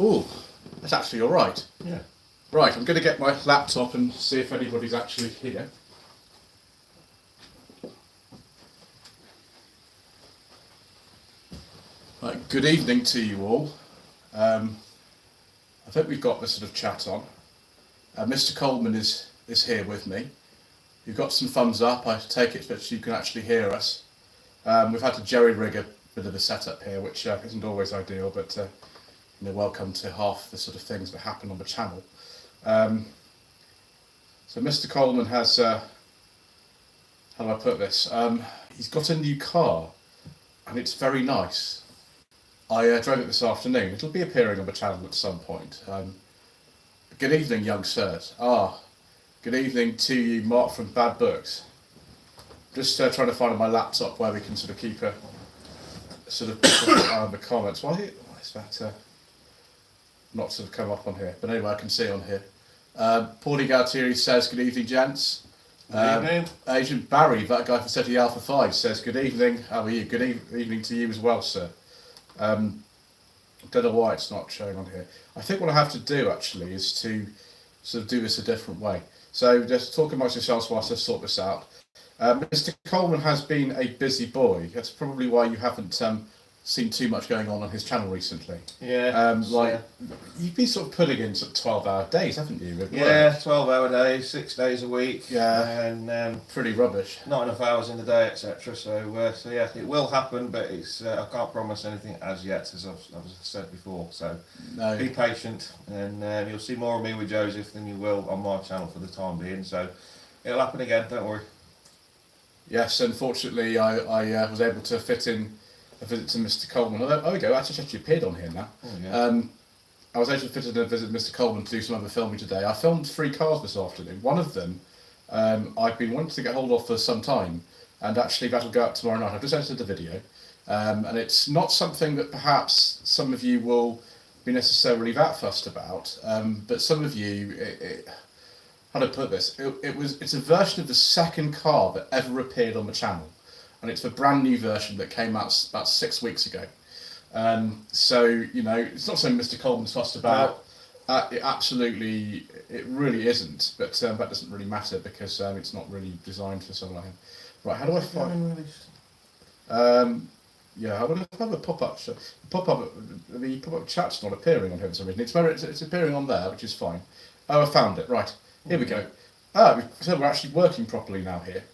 Oh, that's actually all right. Yeah. Right, I'm going to get my laptop and see if anybody's actually here. Right, good evening to you all. I think we've got this sort of chat on. Mr. Coleman is here with me. You've got some thumbs up. I take it that you can actually hear us. We've had to jerry-rig a bit of a setup here, which isn't always ideal, but welcome to half the sort of things that happen on the channel. So Mr. Coleman has, how do I put this? He's got a new car, and it's very nice. I drove it this afternoon. It'll be appearing on the channel at some point. Good evening, young sirs. Good evening to you, Mark from Bad Books. Just trying to find on my laptop where we can sort of keep a sort of eye on the comments. Why is that not sort of come up on here? But anyway, I can see on here. Paulie Galtieri says, good evening, gents. Good evening. Agent Barry, that guy from SETI Alpha 5, says, good evening. How are you? Good evening to you as well, sir. Don't know why it's not showing on here. I think what I have to do actually is to sort of do this a different way. So just talk amongst yourselves whilst I sort this out. Mr. Coleman has been a busy boy. That's probably why you haven't seen too much going on his channel recently. Yeah. You've been sort of putting in sort of 12-hour days, haven't you? Yeah, 12-hour days, 6 days a week. Yeah. And pretty rubbish. Not enough hours in the day, etc. So yeah, it will happen, but it's I can't promise anything as yet, as I've said before. So no. Be patient, and you'll see more of me with Joseph than you will on my channel for the time being. So it'll happen again. Don't worry. Yes, unfortunately, I was able to fit in a visit to Mr. Coleman. Oh, there we go. Actually appeared on here now. Oh, yeah. I was able to fit in a visit to Mr. Coleman to do some other filming today. I filmed 3 cars this afternoon. One of them I've been wanting to get hold of for some time, and actually that'll go out tomorrow night. I've just edited the video, and it's not something that perhaps some of you will be necessarily that fussed about, but some of you, how do I put this? It's a version of the second car that ever appeared on the channel, and it's the brand new version that came out about 6 weeks ago. So it's not something Mr. Coleman's fussed about. It really isn't. But that doesn't really matter because it's not really designed for someone like him. Right? How do I find? Yeah, I would have a pop-up. The pop-up chat's not appearing on here for some reason. It's appearing on there, which is fine. Oh, I found it. Right, here we go. So we're actually working properly now here.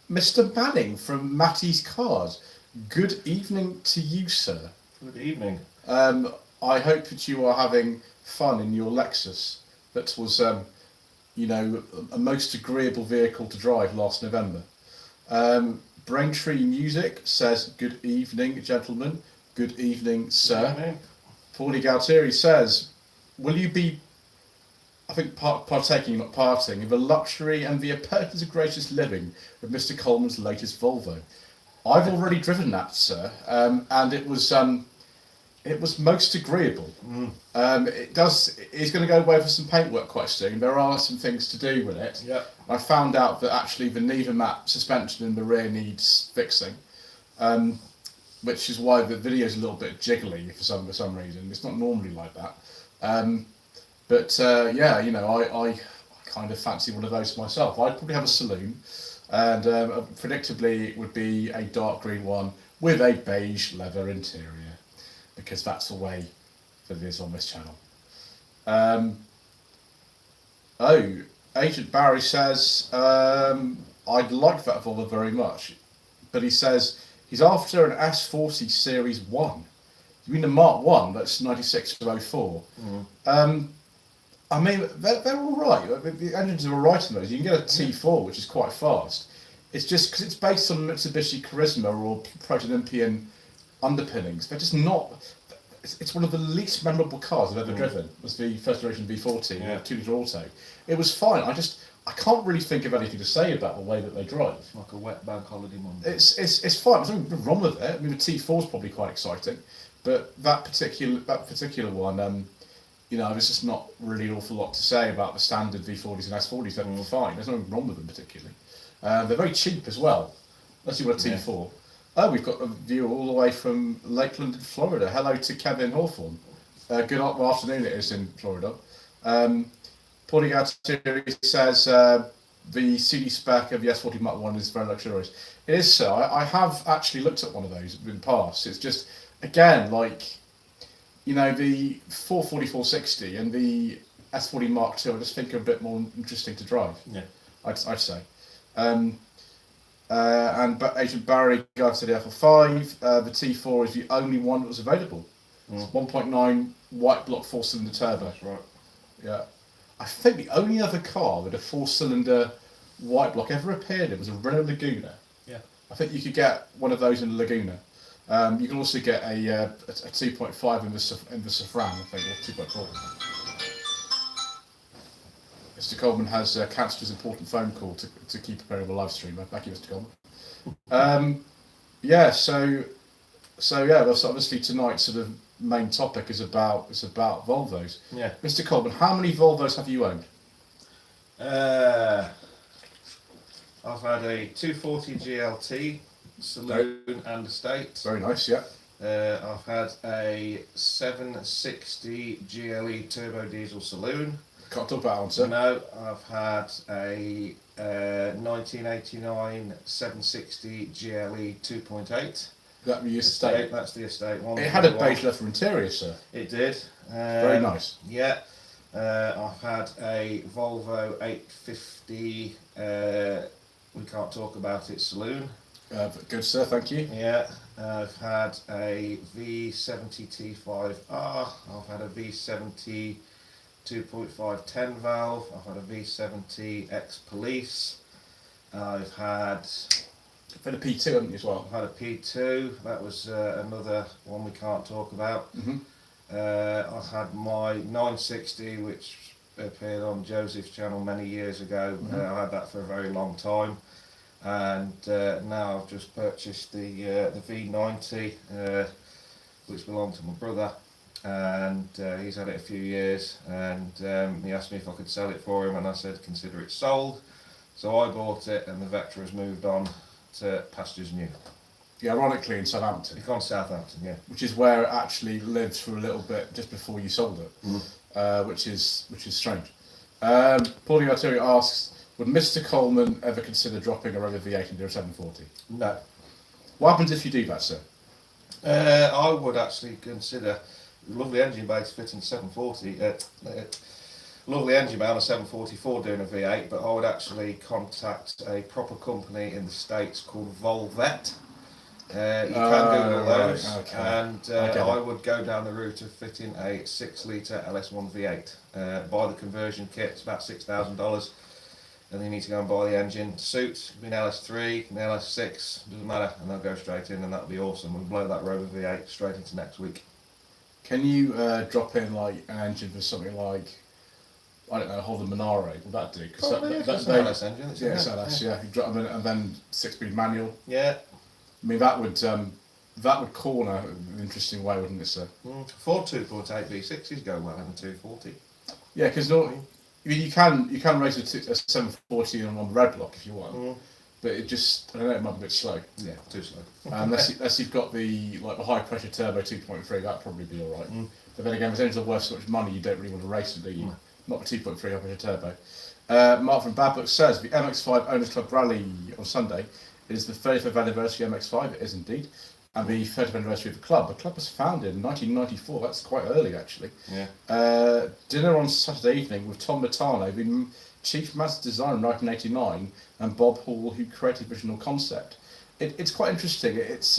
Mr. Manning from Matty's Cars. Good evening to you, sir. Good evening. I hope that you are having fun in your Lexus. That was, a most agreeable vehicle to drive last November. Braintree Music says, good evening, gentlemen. Good evening, sir. Good evening. Paulie Galtieri says, will you be, I think, partaking, not parting, in the luxury and the appurtenance of gracious living of Mr. Coleman's latest Volvo? I've already driven that, sir, and it was most agreeable. It's going to go away for some paintwork quite soon. There are some things to do with it. Yeah. I found out that actually the neither mat suspension in the rear needs fixing, which is why the video is a little bit jiggly for some reason. It's not normally like that. I kind of fancy one of those myself. I'd probably have a saloon. And predictably it would be a dark green one with a beige leather interior, because that's the way that it is on this channel. Agent Barry says, I'd like that Volvo very much, but he says he's after an S40 Series 1. You mean the Mark 1, that's 9604? I mean, they're all right. The engines are all right in those. You can get a T4, which is quite fast. It's just because it's based on Mitsubishi Charisma or Proto-Olympian underpinnings. They're just not. It's one of the least memorable cars I've ever driven. It was the first generation V40, 2-litre auto. It was fine. I can't really think of anything to say about the way that they drive. Like a wet bank holiday Monday. It's fine. There's nothing wrong with it. I mean, the T4 is probably quite exciting, but that particular one. There's just not really an awful lot to say about the standard V40s and S40s. They're fine. There's nothing wrong with them particularly. They're very cheap as well. Unless you want a T4. Oh, we've got a view all the way from Lakeland, Florida. Hello to Kevin Hawthorne. Good afternoon it is in Florida. Paulie Galtieri says the CD spec of the S40 Mark 1 is very luxurious. It is, sir. I have actually looked at one of those in the past. It's just, again, like, you know, the 440-460 and the S40 Mark II, I just think are a bit more interesting to drive. Yeah. I'd say. But Agent Barry guides to the FL5. The T4 is the only one that was available. It's 1.9 white block 4-cylinder turbo. That's right. Yeah. I think the only other car with a 4-cylinder white block ever appeared in was a Renault Laguna. Yeah. I think you could get one of those in a Laguna. You can also get a 2.5 in the Safran, I think, or 2.4. Mr. Coleman has cancelled his important phone call to keep preparing a live stream. Thank you, Mr. Coleman. So that's obviously tonight's sort of main topic is about Volvos. Yeah. Mr. Coleman, how many Volvos have you owned? I've had a 240 GLT saloon and estate. Very nice, yeah. I've had a 760 GLE turbo diesel saloon. Can't talk about that one, sir. No, I've had a 1989 760 GLE 2.8. That was your estate. That's the estate one. It had a beige leather interior, sir. It did. Very nice. Yeah. I've had a Volvo 850. We can't talk about it. Saloon. Good, sir. Thank you. Yeah. I've had a V70 T5R. I've had a V70 2.5 10 valve. I've had a V70 X Police. I've had a P2, haven't you, as well? I've had a P2. That was another one we can't talk about. Mm-hmm. I've had my 960, which appeared on Joseph's channel many years ago. Mm-hmm. I had that for a very long time, and now I've just purchased the V90, which belonged to my brother, and he's had it a few years, and he asked me if I could sell it for him, and I said consider it sold. So I bought it, and the Vectra has moved on to pastures new. Yeah, ironically in Southampton. It's gone Southampton, yeah. Which is where it actually lived for a little bit just before you sold it, which is strange. Paulie Arturi asks, would Mr. Coleman ever consider dropping a Rover V8 into a 740? No. What happens if you do that, sir? I would actually consider lovely engine bay to fit in 740. Lovely engine bay on a 744 doing a V8, but I would actually contact a proper company in the States called Volvet. You can Google those, right, okay. and I would go down the route of fitting a 6-litre LS1 V8. Buy the conversion kit, it's about $6,000, and then you need to go and buy the engine to suit. It could be an LS3, it could be an LS6, doesn't matter, and they'll go straight in, and that'll be awesome. We'll blow that Rover V8 straight into next week. Can you drop in like an engine for something like, I don't know, Holden Monaro? Will that do? That's an LS engine. Yeah, it's LS. Yeah, you drop them in, and then 6-speed manual. Yeah. I mean, that would corner an interesting way, wouldn't it, sir? Ford 2.8 V6s go well in a 240. Yeah, because you can race a 740 on the red block if you want, but it just, I don't know, it might be a bit slow. Yeah, too slow. Unless you've got the high pressure turbo 2.3, that'd probably be all right. But then again, if engines are worth so much money, you don't really want to race it, do you? Not the 2.3 high pressure turbo. Mark from Bad Book says the MX-5 Owners Club Rally on Sunday is the 35th anniversary of MX-5. It is indeed, and the 30th anniversary of the club. The club was founded in 1994. That's quite early, actually. Yeah. Dinner on Saturday evening with Tom Matano, the chief master designer in 1989, and Bob Hall, who created the original concept. It's quite interesting. It's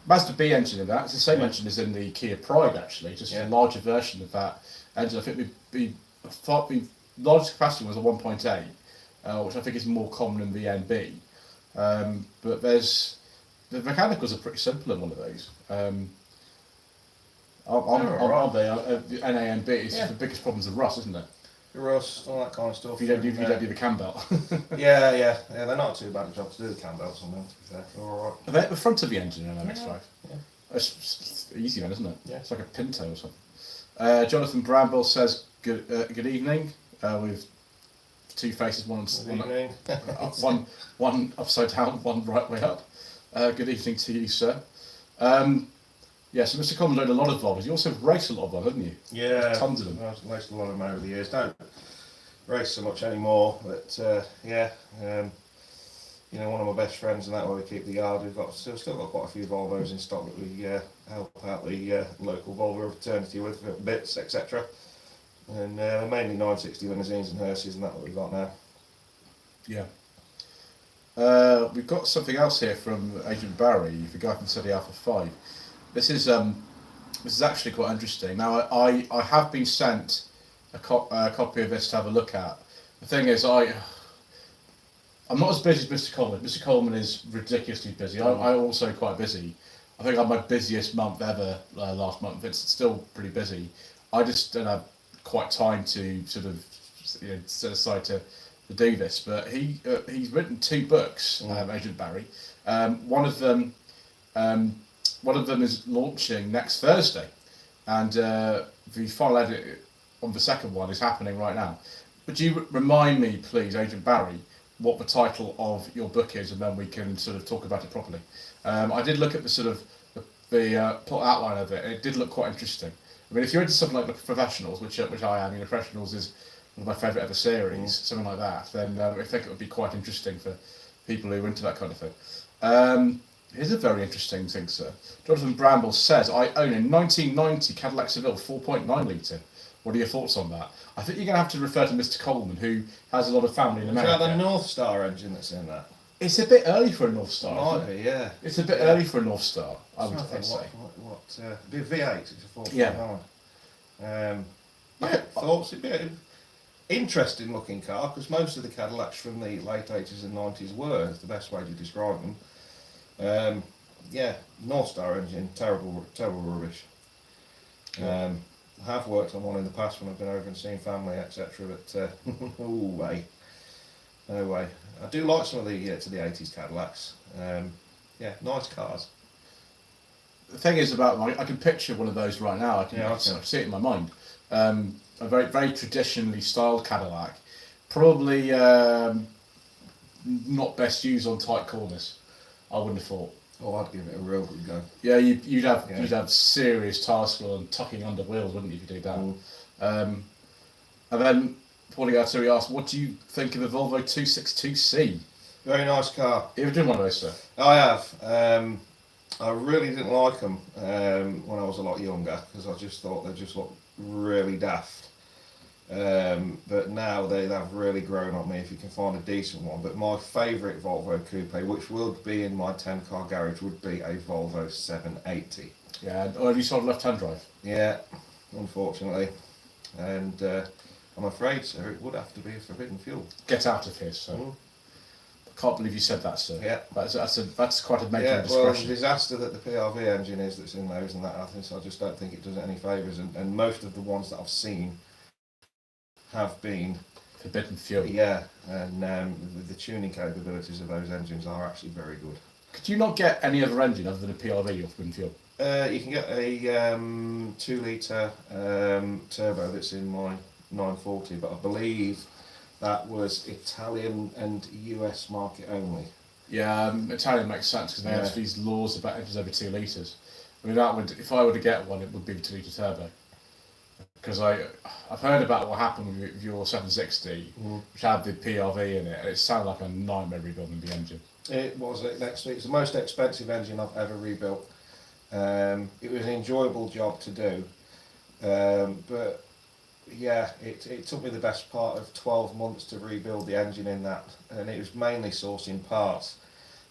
Mazda B engine in that. It's the same engine as in the Kia Pride, actually, just a larger version of that engine. I think the largest capacity was a 1.8, which I think is more common in the NB. But the mechanicals are pretty simple in one of those. Aren't they? The NA and B is the biggest problems of rust, isn't it? The rust, all that kind of stuff. If you don't do the cam belt. yeah, they're not too bad a job to do the cam belts on them. They're all right. Are they at the front of the engine in an MX-5? Yeah. It's easy then, isn't it? Yeah. It's like a Pinto or something. Jonathan Bramble says good evening with two faces, one upside down, one right way up. Good evening to you, sir. Yeah, so Mr. Coleman owned a lot of Volvos. You also raced a lot of them, didn't you? Yeah, Tons of them. I've raced a lot of them over the years. Don't race so much anymore, but yeah. One of my best friends, and that way we keep the yard. We've got still got quite a few Volvos in stock that we help out the local Volvo fraternity with for bits, etc. And mainly 960 limousines and hearses, and that's what we've got now. Yeah. We've got something else here from Agent Barry, the guy from City Alpha 5. This is actually quite interesting. Now, I have been sent a copy of this to have a look at. The thing is, I'm not as busy as Mr. Coleman. Mr. Coleman is ridiculously busy. I'm also quite busy. I think I had my busiest month ever last month. It's still pretty busy. I just don't have quite time to sort of set aside to do this. But he's written 2 books, Agent Barry. One of them is launching next Thursday, and the final edit on the second one is happening right now. Would you remind me, please, Agent Barry, what the title of your book is, and then we can sort of talk about it properly. I did look at the sort of the plot outline of it, and it did look quite interesting. I mean, if you're into something like the Professionals, which I am, Professionals is one of my favourite ever series, something like that, then I think it would be quite interesting for people who are into that kind of thing. Here's a very interesting thing, sir. Jonathan Bramble says, I own a 1990 Cadillac Seville 4.9 litre. What are your thoughts on that? I think you're going to have to refer to Mr. Coleman, who has a lot of family in America. Is that the North Star engine that's in that? It's a bit early for a North Star. Might be, yeah. It's a bit early for a North Star, I would say. It'd be a V8, it's a 4.9. Yeah. Thoughts? It'd be an interesting looking car, because most of the Cadillacs from the late 80s and 90s were, is the best way to describe them. North Star engine, terrible rubbish. I have worked on one in the past when I've been over and seen family, etc. But no way. I do like some of the to the 80s Cadillacs. Nice cars. The thing is about I can picture one of those right now. I can see it in my mind. A very very traditionally styled Cadillac, probably not best used on tight corners. I wouldn't have thought. Oh, I'd give it a real good go. Yeah, you'd have serious tire swirl and tucking under wheels, wouldn't you, if you do that? And then Paulie Arturi asked, what do you think of the Volvo 262C? Very nice car. You ever driven one of those, sir? I have. I really didn't like them when I was a lot younger, because I just thought they just looked really daft. But now they have really grown on me if you can find a decent one. But my favourite Volvo coupe, which would be in my 10-car garage, would be a Volvo 780. Yeah, or have you sold left-hand drive? Yeah, unfortunately. And I'm afraid, sir, it would have to be a forbidden fuel. Get out of here, sir. I can't believe you said that, sir. Yeah. That's quite a major discretion. Well, the disaster that the PRV engine is that's in those and that, I just don't think it does it any favours. And most of the ones that I've seen have been forbidden fuel. Yeah, and the tuning capabilities of those engines are actually very good. Could you not get any other engine other than a PRV or forbidden fuel? You can get a 2-litre turbo that's in my 940, but I believe that was Italian and US market only. Yeah, Italian makes sense because they have these laws about engines over 2 litres. I mean, that would, if I were to get one, it would be the 2-litre turbo. Because I've heard about what happened with your 760, which had the PRV in it, and it sounded like a nightmare rebuilding the engine. It was next week. It's the most expensive engine I've ever rebuilt. It was an enjoyable job to do, but yeah, it took me the best part of 12 months to rebuild the engine in that, and it was mainly sourcing parts.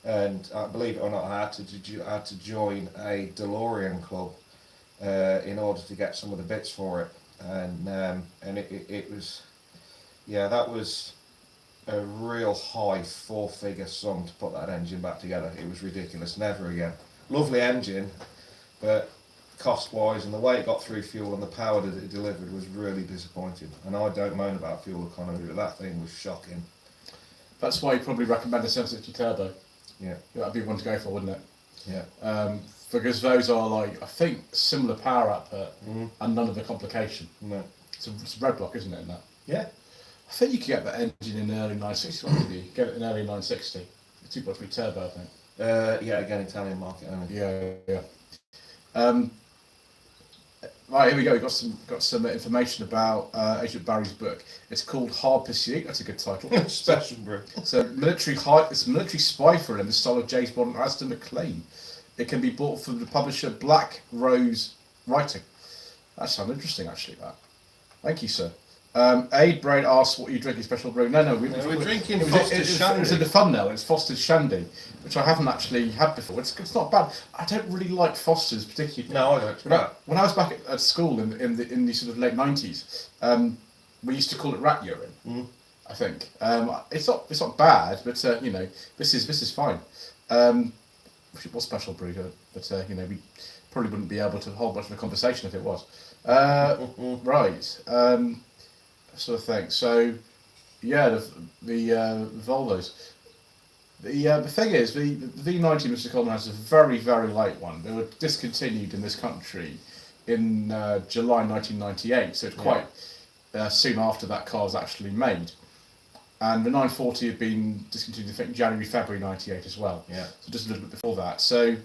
And believe it or not, I had to join a DeLorean club in order to get some of the bits for it, and it was, that was a real high 4-figure sum to put that engine back together. It was ridiculous. Never again. Lovely engine, but cost-wise and the way it got through fuel and the power that it delivered was really disappointing. And I don't moan about fuel economy, but that thing was shocking. That's why you probably recommend a 760 turbo. Yeah. That'd be one to go for, wouldn't it? Yeah. Because those are like, I think, similar power output and none of the complication. No. It's a red block, isn't it, in that? Yeah. I think you could get that engine in early 960, wouldn't you? Get it in early 960. It's 2.3 turbo, I think. Again, Italian market only. Yeah. Right, here we go. We've got some information about Agent Barry's book. It's called Hard Pursuit. That's a good title. Special brew. It's a military spy thriller in the style of James Bond and Aston McLean. It can be bought from the publisher Black Rose Writing. That sounds interesting, actually. That. Thank you, sir. Aid Brain asks what you drinking special brew. No, we're drinking Foster's Shandy. It was in the thumbnail. It's Foster's Shandy, which I haven't actually had before. It's not bad. I don't really like Foster's particularly. No, I don't. When I was back at school in the sort of late 90s, we used to call it rat urine. I think it's not bad, but this is fine. It was special brew, but we probably wouldn't be able to hold much of a conversation if it was. Right. Sort of thing. So, yeah, the Volvos. The thing is, the V90 Mr. Coleman has a very, very late one. They were discontinued in this country in July 1998, so it's quite soon after that car was actually made. And the 940 had been discontinued, I think, January, February 98 as well. Yeah. So just a little bit before that. So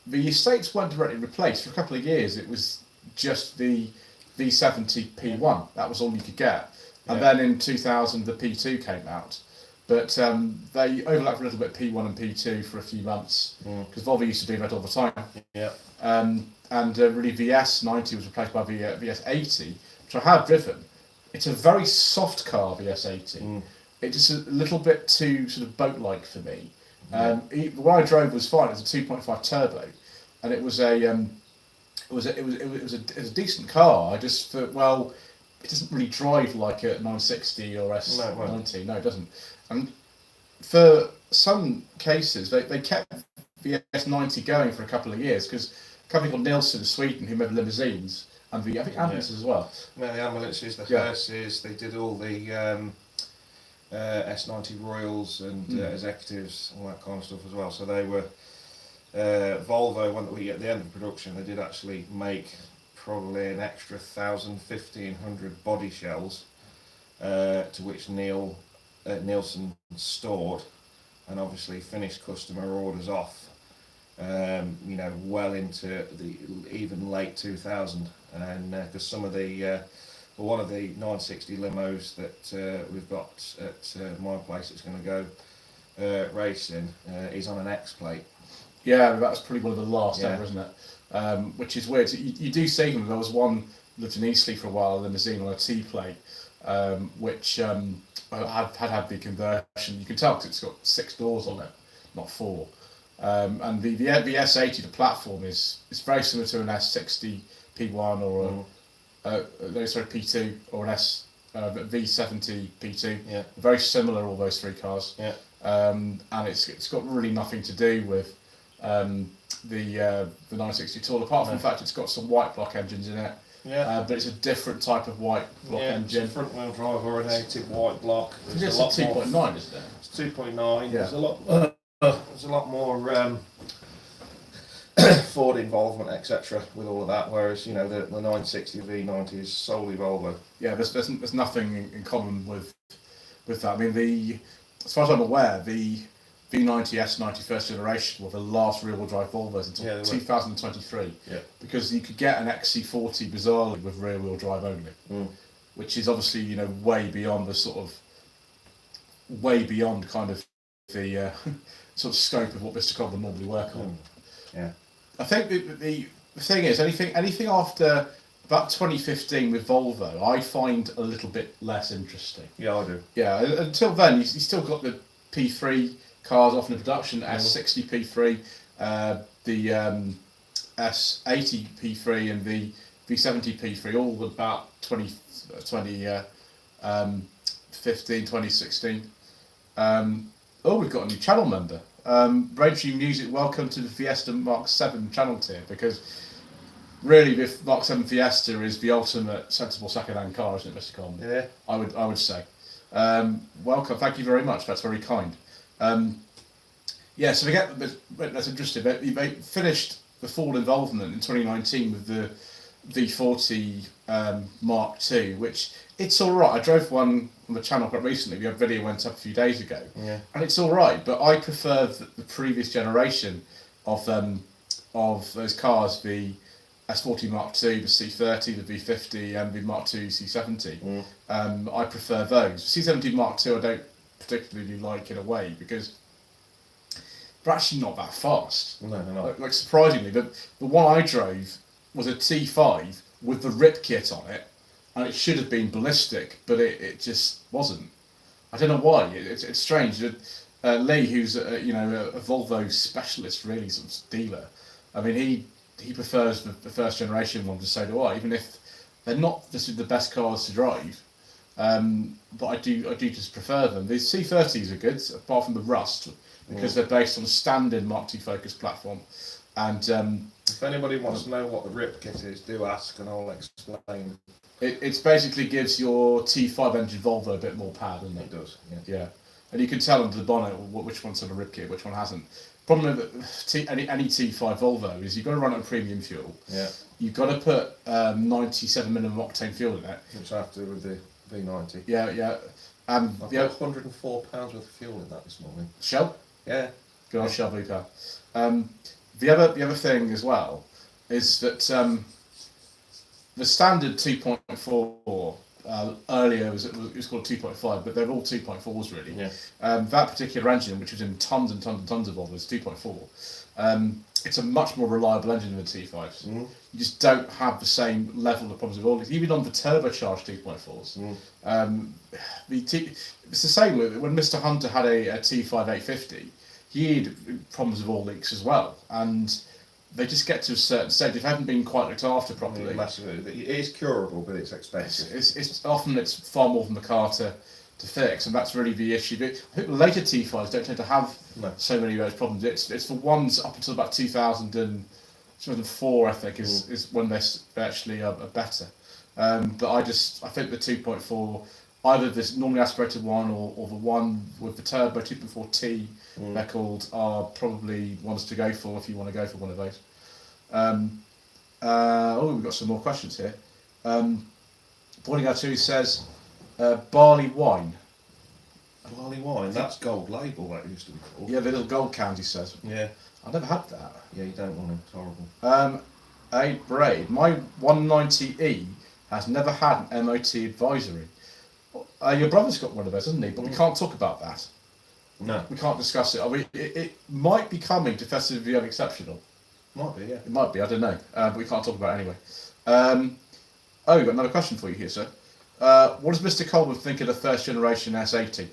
the estates weren't directly replaced. For a couple of years, it was just the V70 P1. That was all you could get. And then in 2000, the P2 came out. But they overlapped a little bit P1 and P2 for a few months, because Volvo used to do that all the time. Yeah. And really VS90 was replaced by VS80, which I have driven. It's a very soft car, VS80. It's just a little bit too sort of boat-like for me. The one I drove was fine. It was a 2.5 turbo, and it was a decent car. I just thought, well, it doesn't really drive like a 960 or S90. No, it doesn't. And for some cases, they kept the S90 going for a couple of years because a company called Nielsen in Sweden, who made limousines and I think ambulances as well. Yeah, the ambulances, the hearses, they did all the S90 Royals and executives, all that kind of stuff as well. So they were Volvo. When we at the end of production, they did actually make probably an extra 1,000-1,500 body shells, to which Nielsen stored, and obviously finished customer orders off. Well into the even late 2000, and because some of the one of the 960 limos that we've got at my place that's going to go racing is on an X plate. Yeah, that's probably one of the last ever, isn't it? Which is weird. You do see them. There was one lived in Eastleigh for a while, a limousine on a T plate, which had the conversion. You can tell because it's got 6 doors on it, not 4. And the S80, the platform is very similar to an S60 P1 or P2 or an V70 P2. Yeah. Very similar, all those 3 cars. Yeah. And it's got really nothing to do with the 960 at all, apart from the fact it's got some white block engines in it. Yeah. But it's a different type of white block engine. It's a front wheel drive orientated white block. It's a 2.9, isn't it? It's 2.9. Yeah. There's a lot more Ford involvement, etc. with all of that, whereas the 960 V90 is solely Volvo. Yeah, there's nothing in common with that. I mean, as far as I'm aware, the V90 S90 first generation were the last rear-wheel drive Volvos until 2023. Yeah. Because you could get an XC40 bizarrely with rear-wheel drive only, which is obviously way beyond kind of the sort of scope of what Mr. Cobb would normally work on. Yeah. I think the thing is anything after about 2015 with Volvo, I find a little bit less interesting. Yeah, I do. Yeah, until then, you still got the P3 cars often in production, S60 P3, the S80 P3 and the V70 P3, all about 2015, 2016. We've got a new channel member. Braintree Music, welcome to the Fiesta Mark 7 channel tier, because really the Mark 7 Fiesta is the ultimate sensible second-hand car, isn't it, Mr. Coleman? Yeah. I would say. Welcome, thank you very much, that's very kind. So we get that's interesting. They finished the full involvement in 2019 with the V40 Mark II, which it's all right. I drove one on the channel quite recently. The video went up a few days ago, and it's all right. But I prefer the previous generation of those cars, the S40 Mark II, the C30, the V50, and the Mark II C70. I prefer those. C70 Mark II I don't particularly like in a way because they're actually not that fast. No. Like surprisingly, the one I drove was a T5 with the rip kit on it, and it should have been ballistic, but it just wasn't. I don't know why. It's strange. Lee, who's a Volvo specialist, really sort of dealer. I mean, he prefers the first generation one, to say do I, even if they're not the best cars to drive. But I do just prefer them. The C30s are good, apart from the rust, because they're based on a standard Mark II Focus platform. And if anybody wants to know what the rip kit is, do ask and I'll explain. It basically gives your T5 engine Volvo a bit more power, doesn't it? It does, yeah. And you can tell under the bonnet which one's on a rip kit, which one hasn't. Problem with any T5 Volvo is you've got to run it on premium fuel. Yeah. You've got to put 97 minimum octane fuel in it. Which I have to with the V90. Yeah. I've got 104 pounds worth of fuel in that this morning. Shell? Yeah. Good old Shell V-Power. The other thing as well is that the standard 2.4 earlier it was called 2.5, but they're all 2.4s really. Yeah. That particular engine, which was in tons and tons and tons of Volvos, 2.4. It's a much more reliable engine than the T5s. You just don't have the same level of problems with all. Even on the turbocharged 2.4s. It's the same with when Mr. Hunter had a T5 850. He had problems with oil leaks as well, and they just get to a certain stage. If they haven't been quite looked after properly, massively. It is curable, but it's expensive. It's often far more than the car to fix, and that's really the issue. But I think the later T5s don't tend to have so many of those problems. It's the ones up until about 2004, I think, is when they actually are better. But I think the 2.4, either this normally aspirated one or the one with the turbo 2.4T, they're called, are probably ones to go for if you want to go for one of those. We've got some more questions here. Boarding R2 says, barley wine. Barley wine, that's gold label, that used to be called. Yeah, the little gold cans, he says. Yeah. I've never had that. Yeah, you don't want them, it's horrible. Braid, my 190E has never had an MOT advisory. Your brother's got one of those, hasn't he? But we can't talk about that. No. We can't discuss it. I mean, it might be coming to Festive the Unexceptional. Might be, yeah. It might be, I don't know. But we can't talk about it anyway. We've got another question for you here, sir. What does Mr. Coleman think of the first generation S80?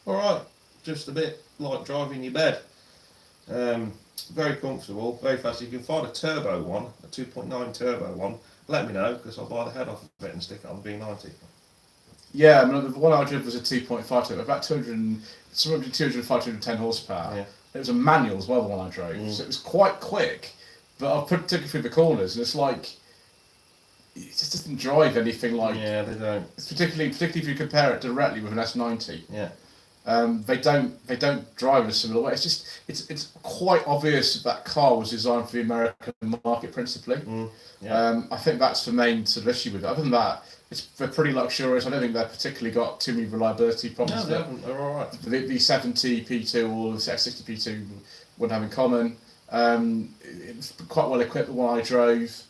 Alright, just a bit like driving your bed. Very comfortable, very fast. If you can find a turbo one, a 2.9 turbo one, let me know, because I'll buy the head off of it and stick it on the V90. Yeah, I mean, the one I drove was a 2.5 turbo, about 210 horsepower. Yeah. It was a manual as well, the one I drove, so it was quite quick. But I took it through the corners, and it's like it just doesn't drive anything like. Yeah, they don't. It's particularly if you compare it directly with an S90. Yeah. They don't drive in a similar way. It's quite obvious that car was designed for the American market principally. I think that's the main sort of issue with it. Other than that, they're pretty luxurious. I don't think they've particularly got too many reliability problems. No, they haven't. They're all right. The 70 P2 or the X60 P2 wouldn't have in common. It's quite well equipped. The one I drove.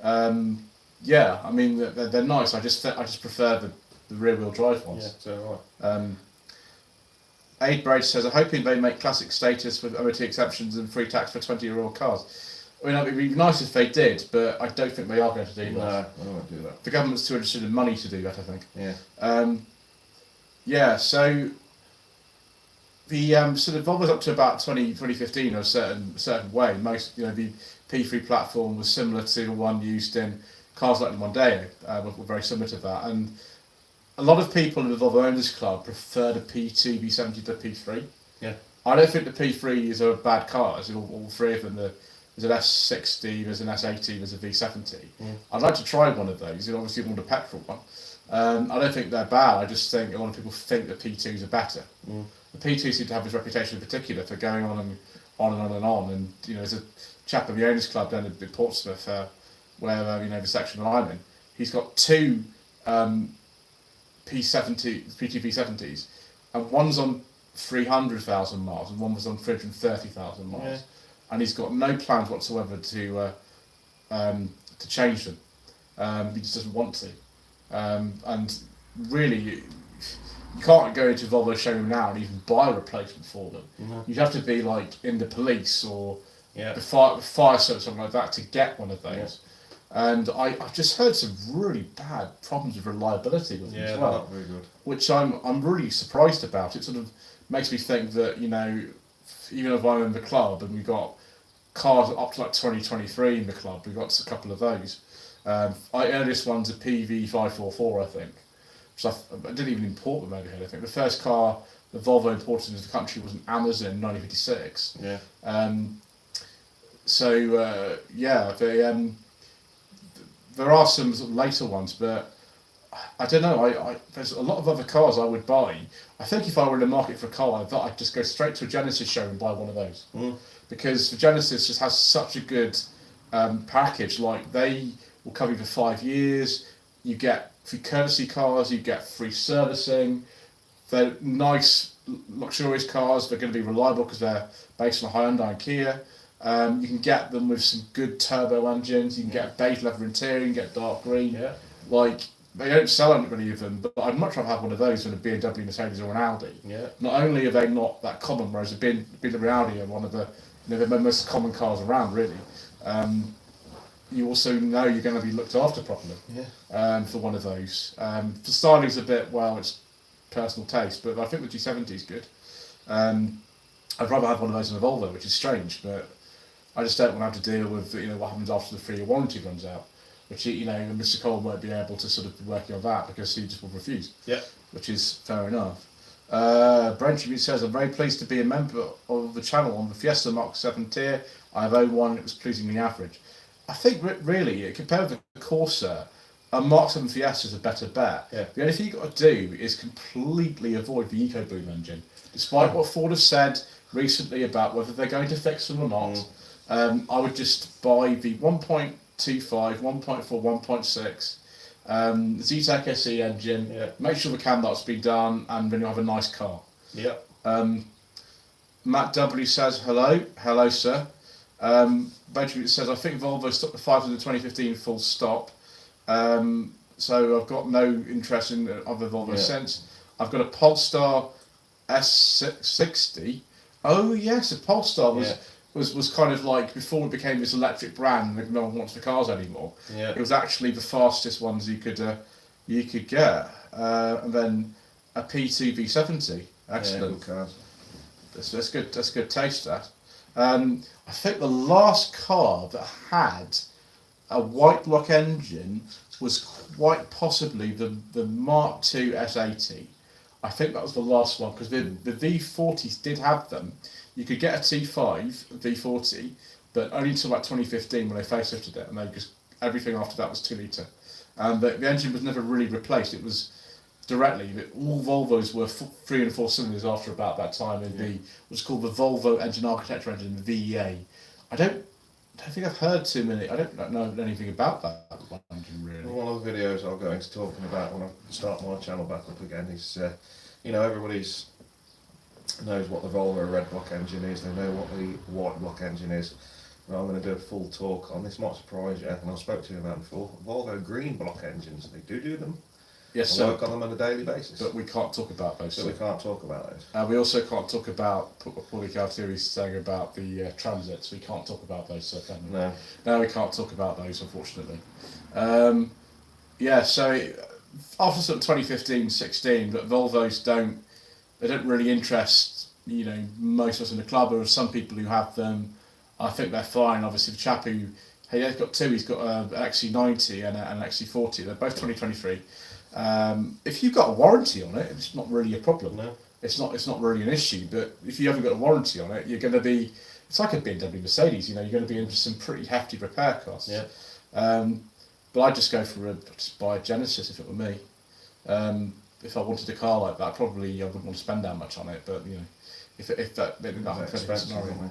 I mean they're nice. I just prefer the rear wheel drive ones. Yeah, so right. Aid Braid says, I'm hoping they make classic status with MOT exceptions and free tax for 20-year-old cars. I mean, it'd be nice if they did, but I don't think they are going to do that. No, they won't do that. The government's too interested in money to do that, I think. Yeah. So the sort of Volvo's up to about 2015 or a certain way. Most, the P3 platform was similar to the one used in cars like the Mondeo, were very similar to that. And a lot of people in the Volvo Owners Club prefer the P2 V70 to the P3. Yeah. I don't think the P3 is a bad car. All three of them. There's an S60, there's an S80, there's a V70. I'd like to try one of those. Obviously, want a petrol one. I don't think they're bad. I just think a lot of people think that P2s are better. The P2 seem to have this reputation in particular for going on and on and on and on. And there's a chap in the Owners Club down in Portsmouth, where the section that I'm in. He's got two P70, P2 V70s, and one's on 300,000 miles and one was on 330,000 miles. Yeah. And he's got no plans whatsoever to to change them. He just doesn't want to. And really, you can't go into Volvo showroom now and even buy a replacement for them. Mm-hmm. You'd have to be like in the police or Yeah. the fire service or something like that to get one of those. Yeah. And I've just heard some really bad problems with reliability with them as well, not very good. which I'm really surprised about. It sort of makes me think that, you know, even if I'm in the club and we've got cars up to like 2023 in the club, we've got a couple of those. Our earliest one's a PV544, I think. So I didn't even import them over here. I think the first car that Volvo imported into the country was an Amazon in 1956. Yeah. There are some sort of later ones, but I don't know. There's a lot of other cars I would buy. I think if I were in the market for a car, I thought I'd just go straight to a Genesis show and buy one of those, because the Genesis just has such a good package. Like, they will cover you for 5 years. You get free courtesy cars. You get free servicing. They're nice, luxurious cars. They're going to be reliable because they're based on a Hyundai and Kia. You can get them with some good turbo engines. You can get a beige leather interior. You can get dark green. Yeah. Like, they don't sell any of them, but I'd much rather have one of those than a BMW, Mercedes, or an Audi. Yeah. Not only are they not that common, whereas a BMW Audi are one of the, you know, the most common cars around, really. You also know you're going to be looked after properly. Yeah. For one of those. The styling's a bit, well, it's personal taste, but I think the G70 is good. I'd rather have one of those than a Volvo, which is strange, but I just don't want to have to deal with, you know, what happens after the 3-year warranty runs out. Which, you know, Mr. Cole won't be able to sort of be working on that because he just will refuse. Yeah. Which is fair enough. Brent says, I'm very pleased to be a member of the channel on the Fiesta Mark 7 tier. I've owned one and it was pleasingly average. I think really, compared with the Corsa, a Mark 7 Fiesta is a better bet. Yeah. The only thing you've got to do is completely avoid the EcoBoost engine. Despite what Ford have said recently about whether they're going to fix them or not, I would just buy the 1.25, 1.4, 1.6, ZTEC SE engine, make sure the cam belt's been done, and then you'll have a nice car. Yeah. Matt W says, hello sir. Benjamin says, I think Volvo stopped the fighters in the 2015 full stop. So I've got no interest in other Volvo since. I've got a Polestar S60. Oh yes, a Polestar was kind of like, before it became this electric brand and no one wants the cars anymore. Yeah. It was actually the fastest ones you could get. And then a P2 V70. Excellent. Yeah, good cars. That's good. That's good taste. That. I think the last car that had a white block engine was quite possibly the Mark II S80. I think that was the last one, because the V40s did have them. You could get a T5 V40, but only until about 2015 when they facelifted it, and they just, everything after that was 2 litre. The engine was never really replaced. It was directly, all Volvos were 3 and 4 cylinders after about that time in what's called the Volvo Engine Architecture Engine, the VEA. I don't think I've heard too many. I don't know anything about that engine really. One of the videos I'll go into talking about when I start my channel back up again is, you know, everybody's knows what the Volvo red block engine is. They know what the white block engine is. And I'm going to do a full talk on this. Might surprise you, and I spoke to you about before. Volvo green block engines. They do them. Yes, I work on them on a daily basis. But we can't talk about those. So we can't talk about those. We also can't talk about what Paulie Caltieri is saying about the transits. We can't talk about those, so can we? No, we can't talk about those, unfortunately. So after sort of 2015-16, but Volvos don't really interest, you know, most of us in the club, or some people who have them. I think they're fine. Obviously, the chap who he's got two. He's got an XC90 and an XC40. They're both 2023. If you've got a warranty on it, it's not really a problem. No. It's not really an issue. But if you haven't got a warranty on it, you're going to be. It's like a BMW Mercedes. You know, you're going to be into some pretty hefty repair costs. Yeah. But I'd just go for just buy a Genesis if it were me. If I wanted a car like that, probably I wouldn't want to spend that much on it. But you know, if that scenario.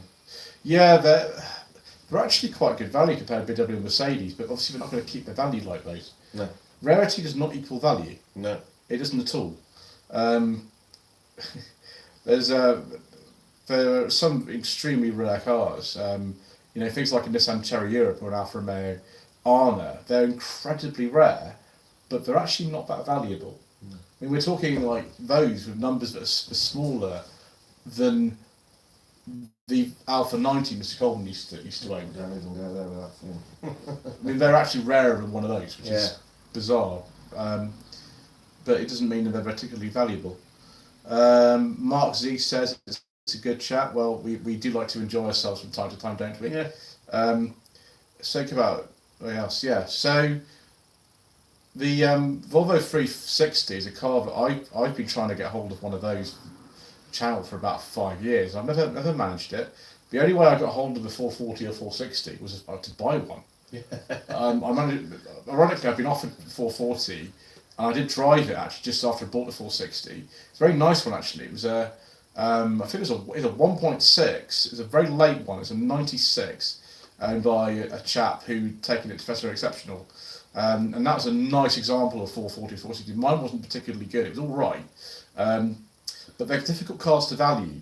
Yeah, they're actually quite good value compared to BMW and Mercedes, but obviously we're not going to keep the value like those. No. Rarity does not equal value. No. It doesn't at all. There are some extremely rare cars. You know, things like a Nissan Cherry Europe or an Alfa Romeo Arna, they're incredibly rare, but they're actually not that valuable. I mean, we're talking like those with numbers that are smaller than the Alpha 90 Mr. Colton used to own. Don't even go there with that thing. I mean, they're actually rarer than one of those, which is bizarre. But it doesn't mean that they're particularly valuable. Mark Z says it's a good chat. Well, we do like to enjoy ourselves from time to time, don't we? Yeah. Let's think about what else. Yeah. So the Volvo 360 is a car that I've been trying to get hold of one of those channel for about 5 years. I've never managed it. The only way I got hold of the 440 or 460 was to buy one. Yeah. Ironically, I've been offered 440, and I did drive it actually just after I bought the 460. It's a very nice one actually. It was a, I think it was a 1.6. It was a very late one. It's a 96, owned by a chap who'd taken it to Festival Exceptional, and that was a nice example of 440, 460. Mine wasn't particularly good. It was all right, but they're difficult cars to value.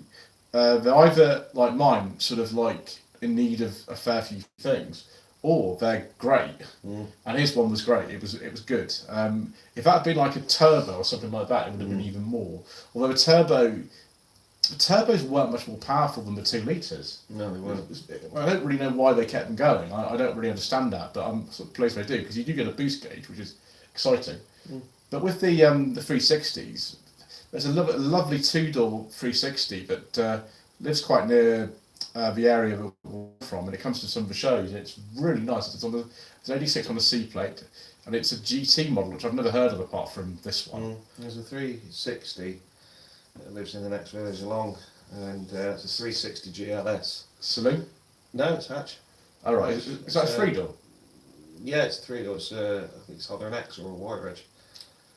They're either like mine, sort of like in need of a fair few things, or they're great. And his one was great. It was good. If that had been like a turbo or something like that, it would have been even more. Although the turbos weren't much more powerful than the 2 litres. No, they weren't. I don't really know why they kept them going. I don't really understand that, but I'm sort of pleased they do, because you do get a boost gauge, which is exciting. But with the 360s, there's a lovely 2-door 360 that lives quite near the area that we're from, and it comes to some of the shows, and it's really nice. It's 86 on the C plate, and it's a GT model, which I've never heard of apart from this one. There's a 360 that lives in the next village along, and it's a 360 GLS. Saloon? No, it's hatch. All right. Is that a 3-door? Yeah, it's 3-door. It's I think it's either an X or a Y Reg.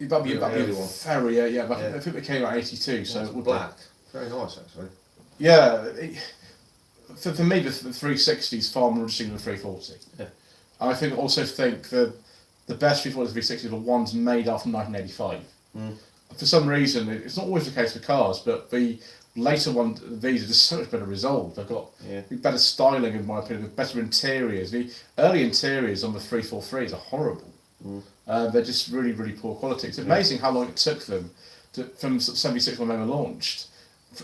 That'd be a very, I think they came out 82, so it's it would black. Very nice, actually. Yeah, for me, the 360 is far more interesting than the 340. Yeah. I also think the best 340 360 are the ones made after 1985. For some reason, it's not always the case for cars, but the later ones, these are just so much better resolved. They've got better styling, in my opinion, with better interiors. The early interiors on the 343s are horrible. They're just really, really poor quality. It's amazing how long it took them from sort of 76 when they were launched,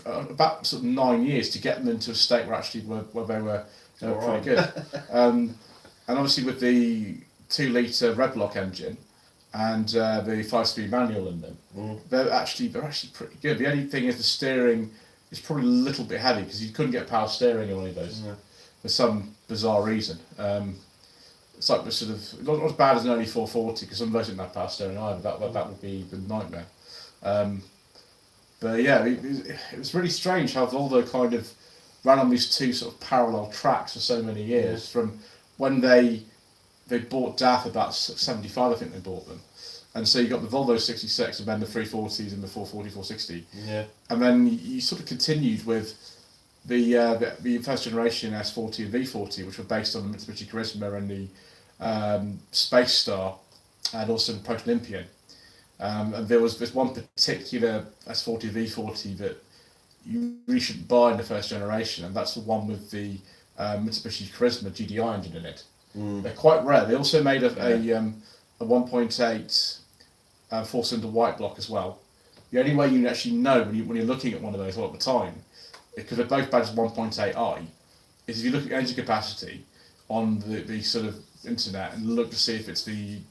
about sort of 9 years to get them into a state where actually where they were pretty good. And obviously with the 2-litre red block engine and the 5-speed manual in them, they're actually pretty good. The only thing is the steering is probably a little bit heavy, because you couldn't get power steering on any of those for some bizarre reason. It's like the sort of not as bad as an early 440, because some of those didn't have power steering either. That would be the nightmare. But yeah, it was really strange how Volvo kind of ran on these two sort of parallel tracks for so many years. From when they bought DAF about 75, I think they bought them, and so you got the Volvo 66 and then the 340s and the 440, 460. Yeah. And then you sort of continued with the first generation S40 and V40, which were based on the Mitsubishi Charisma and the Space Star, and also the Proto Olympian. And there was this one particular S40 V40 that you really shouldn't buy in the first generation, and that's the one with the Mitsubishi Charisma GDI engine in it. They're quite rare. They also made a 1.8 4-cylinder white block as well. The only way you actually know when you're looking at one of those all at the time, because they're both badged 1.8i, is if you look at engine capacity on the sort of internet and look to see if it's the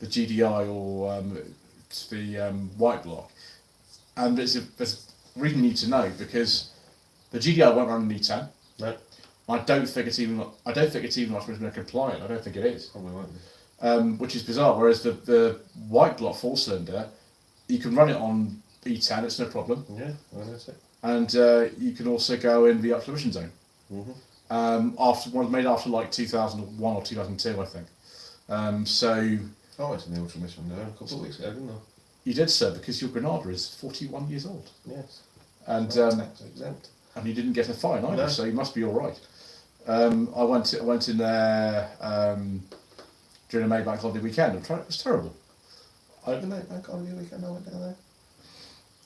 GDI or the white block. And there's a reason you need to know, because the GDI won't run an E10. No. I don't think it's even Mitsubishi compliant. I don't think it is. Probably won't be. Which is bizarre. Whereas the white block 4-cylinder, you can run it on E10. It's no problem. Yeah, well, that's it. And you can also go in the ultra emission zone. After one made after like 2001 or 2002, I think. So. I went to the ultra emission zone a couple of weeks ago, didn't I? You did, sir, because your Granada is 41 years old. Yes. And tax exempt. And you didn't get a fine either, No. so you must be all right. I went in there during a May Bank holiday weekend. It was terrible. The May Bank holiday weekend I went down there?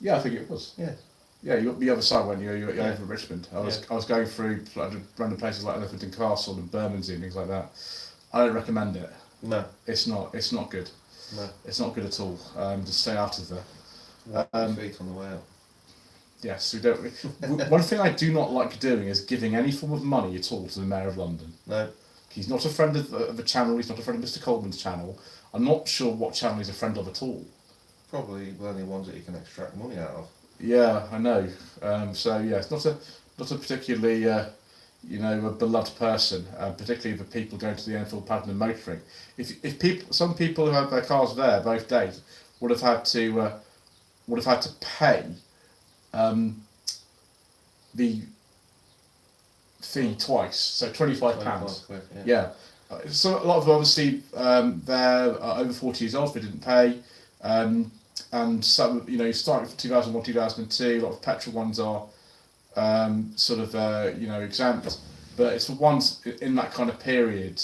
Yeah, I think it was. Yeah. Yeah, you're the other side when you're Yeah. over Richmond. I was going through like, random places like Elephant Castle and Bermondsey and things like that. I don't recommend it. No. It's not good. No. It's not good at all. Just stay out of there. Wipe your feet on the way out. Yes, we don't. One thing I do not like doing is giving any form of money at all to the Mayor of London. No. He's not a friend of the channel. He's not a friend of Mr. Coleman's channel. I'm not sure what channel he's a friend of at all. Probably the only ones that you can extract money out of. Yeah, I know. So yeah, it's not a particularly a beloved person, particularly the people going to the Enfield Padden and motoring. If some people who had their cars there both days would have had to pay the fee twice, so £25. Yeah. So a lot of them obviously they're over 40 years old. They didn't pay, and some starting from 2001, 2002. A lot of petrol ones are exempt, but it's the ones in that kind of period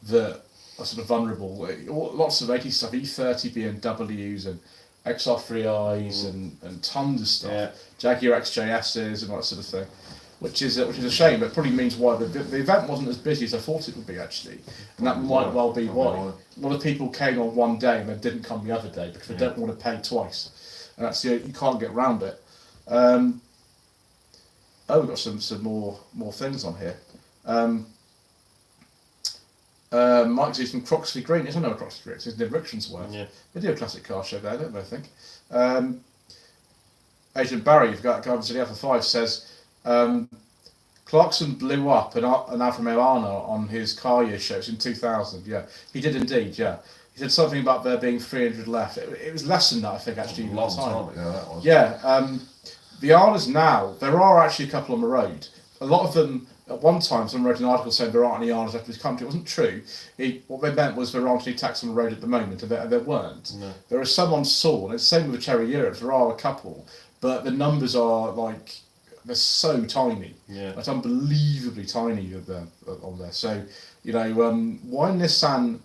that are sort of vulnerable. Lots of 80 stuff, E30 BMWs and XR3Is and tons of stuff, yeah. Jaguar XJSs and all that sort of thing, which is a shame. But probably means why the event wasn't as busy as I thought it would be actually, and that might well be why. A lot of people came on one day and then didn't come the other day because they don't want to pay twice, and that's you can't get around it. We've got some more things on here. Mike says from Croxley Green. I don't know where Croxley Green is. It's near Rickmansworth. Yeah. They do a classic car show there, don't they, I think? Agent Barry, you've got Guardians of the Alpha 5, says Clarkson blew up an Alfa Romeo Arno on his car year shows in 2000. Yeah, he did indeed, yeah. He said something about there being 300 left. It was less than that, I think, actually. A long time ago, that was. Yeah, the Arnas now, there are actually a couple on the road. A lot of them, at one time, someone wrote an article saying there aren't any Arnas left in this country. It wasn't true. What they meant was there aren't any taxis on the road at the moment, and there weren't. No. There are some on Saul, and it's the same with the Cherry Europe. There are a couple, but the numbers are they're so tiny. Yeah. It's unbelievably tiny on there. So, why Nissan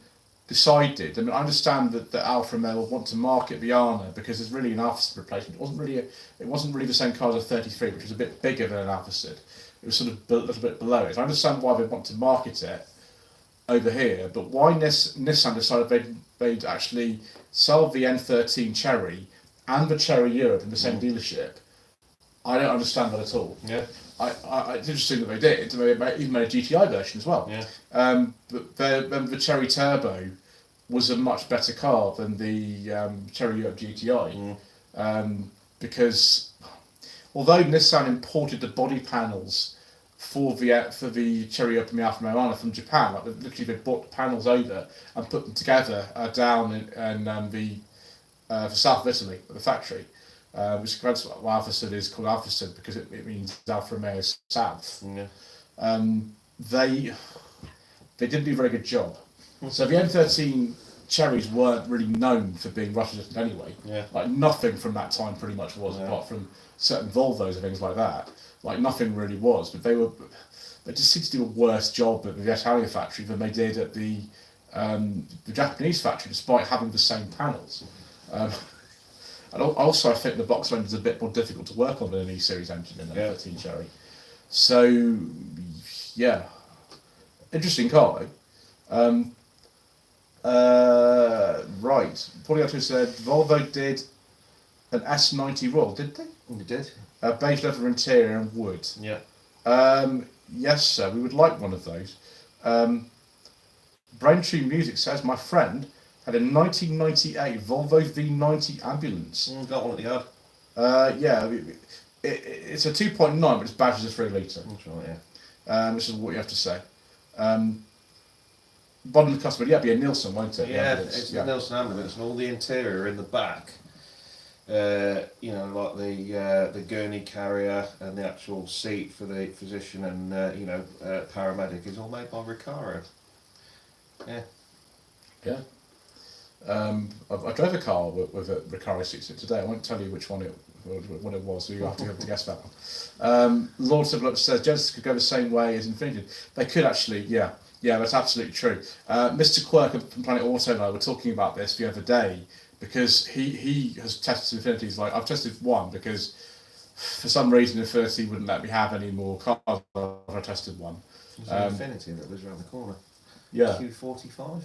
decided, I mean, I understand that Alfa Romeo want to market the Arna because it's really an Alfa replacement. It wasn't really the same car as a 33, which was a bit bigger than an Alfa. It was sort of a little bit below it. I understand why they want to market it over here, but why Nissan decided they'd actually sell the N13 Cherry and the Cherry Europe in the same dealership, I don't understand that at all. Yeah. It's interesting that they did. They even made a GTI version as well. Yeah. But the Cherry Turbo was a much better car than the Cherry Europe GTI, because although Nissan imported the body panels for the Cherry Europe and the Alfa Romeo from Japan, they brought the panels over and put them together down in the south of Italy at the factory. Which is why Alfa is called Alfa because it means Alfa Romeo South. Yeah. They didn't do a very good job. So the N13 Cherries weren't really known for being Russian anyway. Yeah. Like nothing from that time pretty much was, apart from certain Volvos and things like that. Like nothing really was. But they just seemed to do a worse job at the Italian factory than they did at the Japanese factory, despite having the same panels. And also, I think the box engine is a bit more difficult to work on than an E-Series engine in an N13 Cherry. So, yeah. Interesting car, though. Right. Poliato said, Volvo did an S90 Royal, did they? We did. Beige leather interior and wood. Yeah. Yes, sir. We would like one of those. Braintree Music says, my friend had a 1998 Volvo V90 ambulance. Got one at the yard. Yeah, it's a 2.9, but it's badged as a 3 litre. That's right, yeah. This is what you have to say. Bottom of the customer, yeah, it'd be a Nielsen, won't it? Yeah, it's the Nielsen ambulance, and all the interior in the back. Like the gurney carrier and the actual seat for the physician and paramedic is all made by Recaro. Yeah. Yeah. I drove a car with a Recaro seat today. I won't tell you which one it was, so you have to guess that one. Lord Civil says Genesis could go the same way as Infiniti. They could actually, yeah, that's absolutely true. Mr. Quirk from Planet Auto and I were talking about this the other day because he has tested Infinitis. Like I've tested one because for some reason, Infinity wouldn't let me have any more cars after I tested one. There's an Infinity that lives around the corner. Yeah. Q45.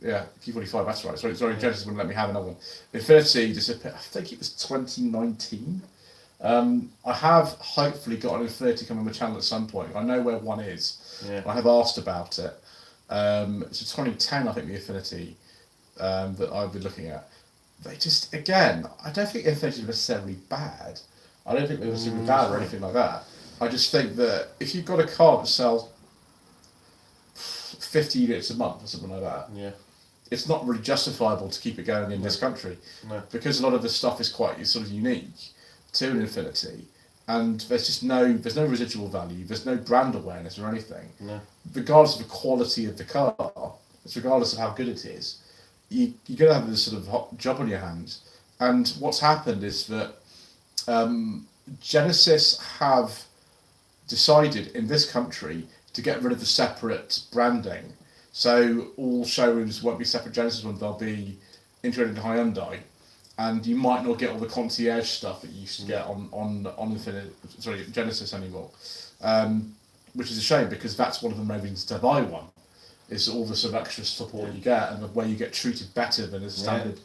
Yeah, Q45. That's right. Sorry, Genesis wouldn't let me have another one. Infinity disappeared. I think it was 2019. I have hopefully got an Infinity coming on the channel at some point. I know where one is. Yeah. I have asked about it. It's a 2010, I think, the Infinity that I've been looking at. They just, again, I don't think Infinity is necessarily bad. I don't think they were super bad or anything like that. I just think that if you've got a car that sells 50 units a month or something like that, yeah, it's not really justifiable to keep it going in this country. No. Because a lot of the stuff is quite sort of unique to an Infinity, and there's no residual value, there's no brand awareness or anything. No. Regardless of the quality of the car, regardless of how good it is, you're going to have this sort of hot job on your hands. And what's happened is that Genesis have decided in this country to get rid of the separate branding. So all showrooms won't be separate Genesis ones, they'll be integrated in Hyundai. And you might not get all the concierge stuff that you used to get on Genesis anymore. Which is a shame, because that's one of the main reasons to buy one, is all the sort of extra support you get and the way you get treated better than a standard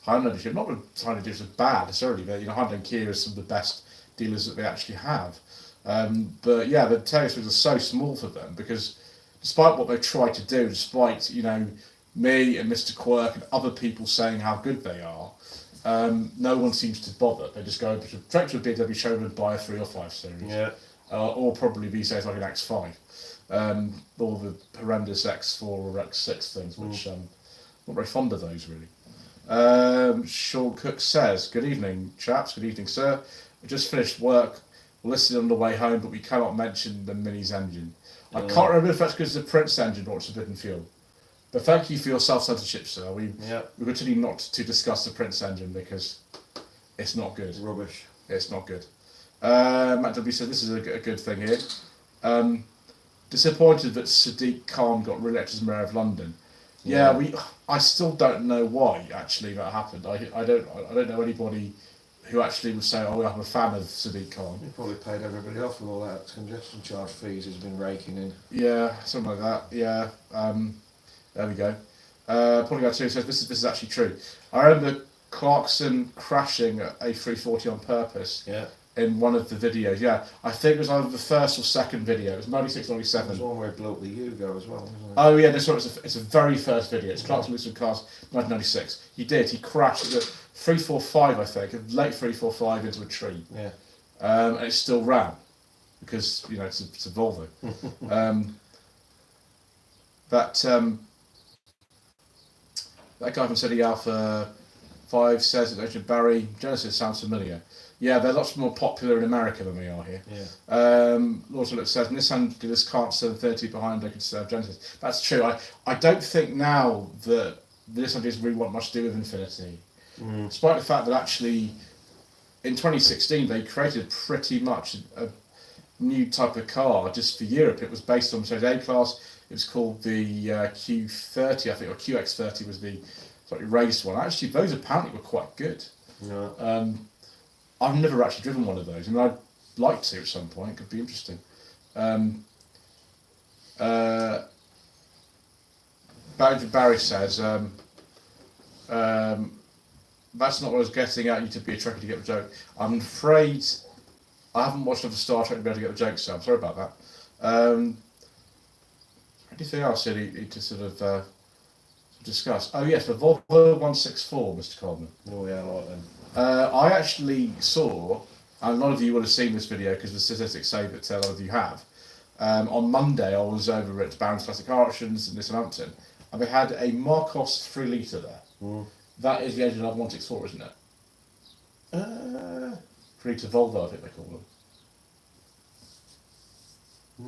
Hyundai dealership. Not that Hyundai dealerships are bad necessarily, but Hyundai and Kia are some of the best dealers that they actually have. But yeah, the territories are so small for them, because despite what they've tried to do, despite me and Mr. Quirk and other people saying how good they are, no one seems to bother. They just go straight to a BMW showroom and buy a 3 or 5 series, or probably these days like an X5, or the horrendous X4 or X6 things, which I'm not very fond of those really. Sean Cook says, "Good evening, chaps. Good evening, sir. I just finished work. Listening on the way home, but we cannot mention the Mini's engine. I can't remember if that's because the Prince engine or it's Forbidden Fuel. But thank you for your self-censorship, sir. We continue not to discuss the Prince engine because it's not good. Rubbish. It's not good." Matt W said, "This is a good thing here. Disappointed that Sadiq Khan got re-elected as Mayor of London." Yeah, I still don't know why actually that happened. I don't know anybody who actually would say, "Oh, I'm a fan of Sadiq Khan." He probably paid everybody off with all that congestion charge fees he's been raking in. Yeah, something like that. Yeah. There we go. Polygon 2 says, this is actually true. I remember Clarkson crashing a 340 on purpose in one of the videos. Yeah, I think it was either the first or second video. It was 96, 97. There's one where he blew up the Yugo as well, isn't it? Oh yeah, this one, it's a very first video. It's Clarkson Lucid Cars 1996. He crashed at the 345, I think, a late 345 into a tree. Yeah. And it still ran, because, it's a Volvo. That guy from City Alpha 5 says that Barry, Genesis sounds familiar. Yeah, they're lots more popular in America than we are here. Yeah. Lord Phillips says, Nissan dealers can't sell 30 behind, they could serve Genesis. That's true. I don't think now that the Nissan dealers really want much to do with Infinity. Despite the fact that actually in 2016 they created pretty much a new type of car just for Europe. It was based on Mercedes A-Class. It was called the Q30, I think, or QX30 was the slightly raised one. Actually, those apparently were quite good. Yeah. I've never actually driven one of those. I mean, I'd like to at some point. It could be interesting. Barry says, that's not what I was getting at, you to be a Trekkie to get the joke. I'm afraid I haven't watched enough of Star Trek to be able to get the joke, so I'm sorry about that. Anything else you need to sort of discuss? Oh yes, the Volvo 164, Mr. Coleman. Oh yeah, I like them. I actually saw, and a lot of you would have seen this video because the statistics say that a lot of you have. On Monday I was over at Barron's Classic Car Auctions in Southampton, and they had a Marcos 3 litre there. That is the engine of 164, isn't it? 3 litre Volvo, I think they call them.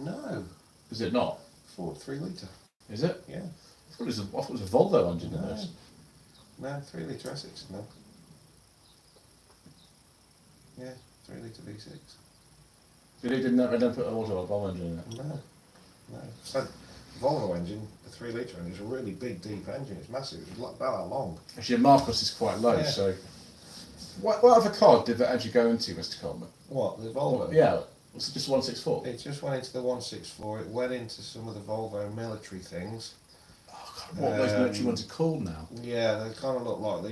No. Is it not? Ford 3 litre. Is it? Yeah. I thought it was a Volvo engine in this. No, 3 litre Essex, no. Yeah, 3 litre V6. They didn't put a Volvo engine in it? No. So, Volvo engine, the 3 litre engine, is a really big, deep engine. It's massive. It's about that long. Actually, Marcos is quite low, Yeah. so What other car did that actually go into, Mr. Coleman? What, the Volvo? Yeah, was it just 164? It just went into the 164. It went into some of the Volvo military things. Oh, God, what those military ones are called now? Yeah, they kind of look like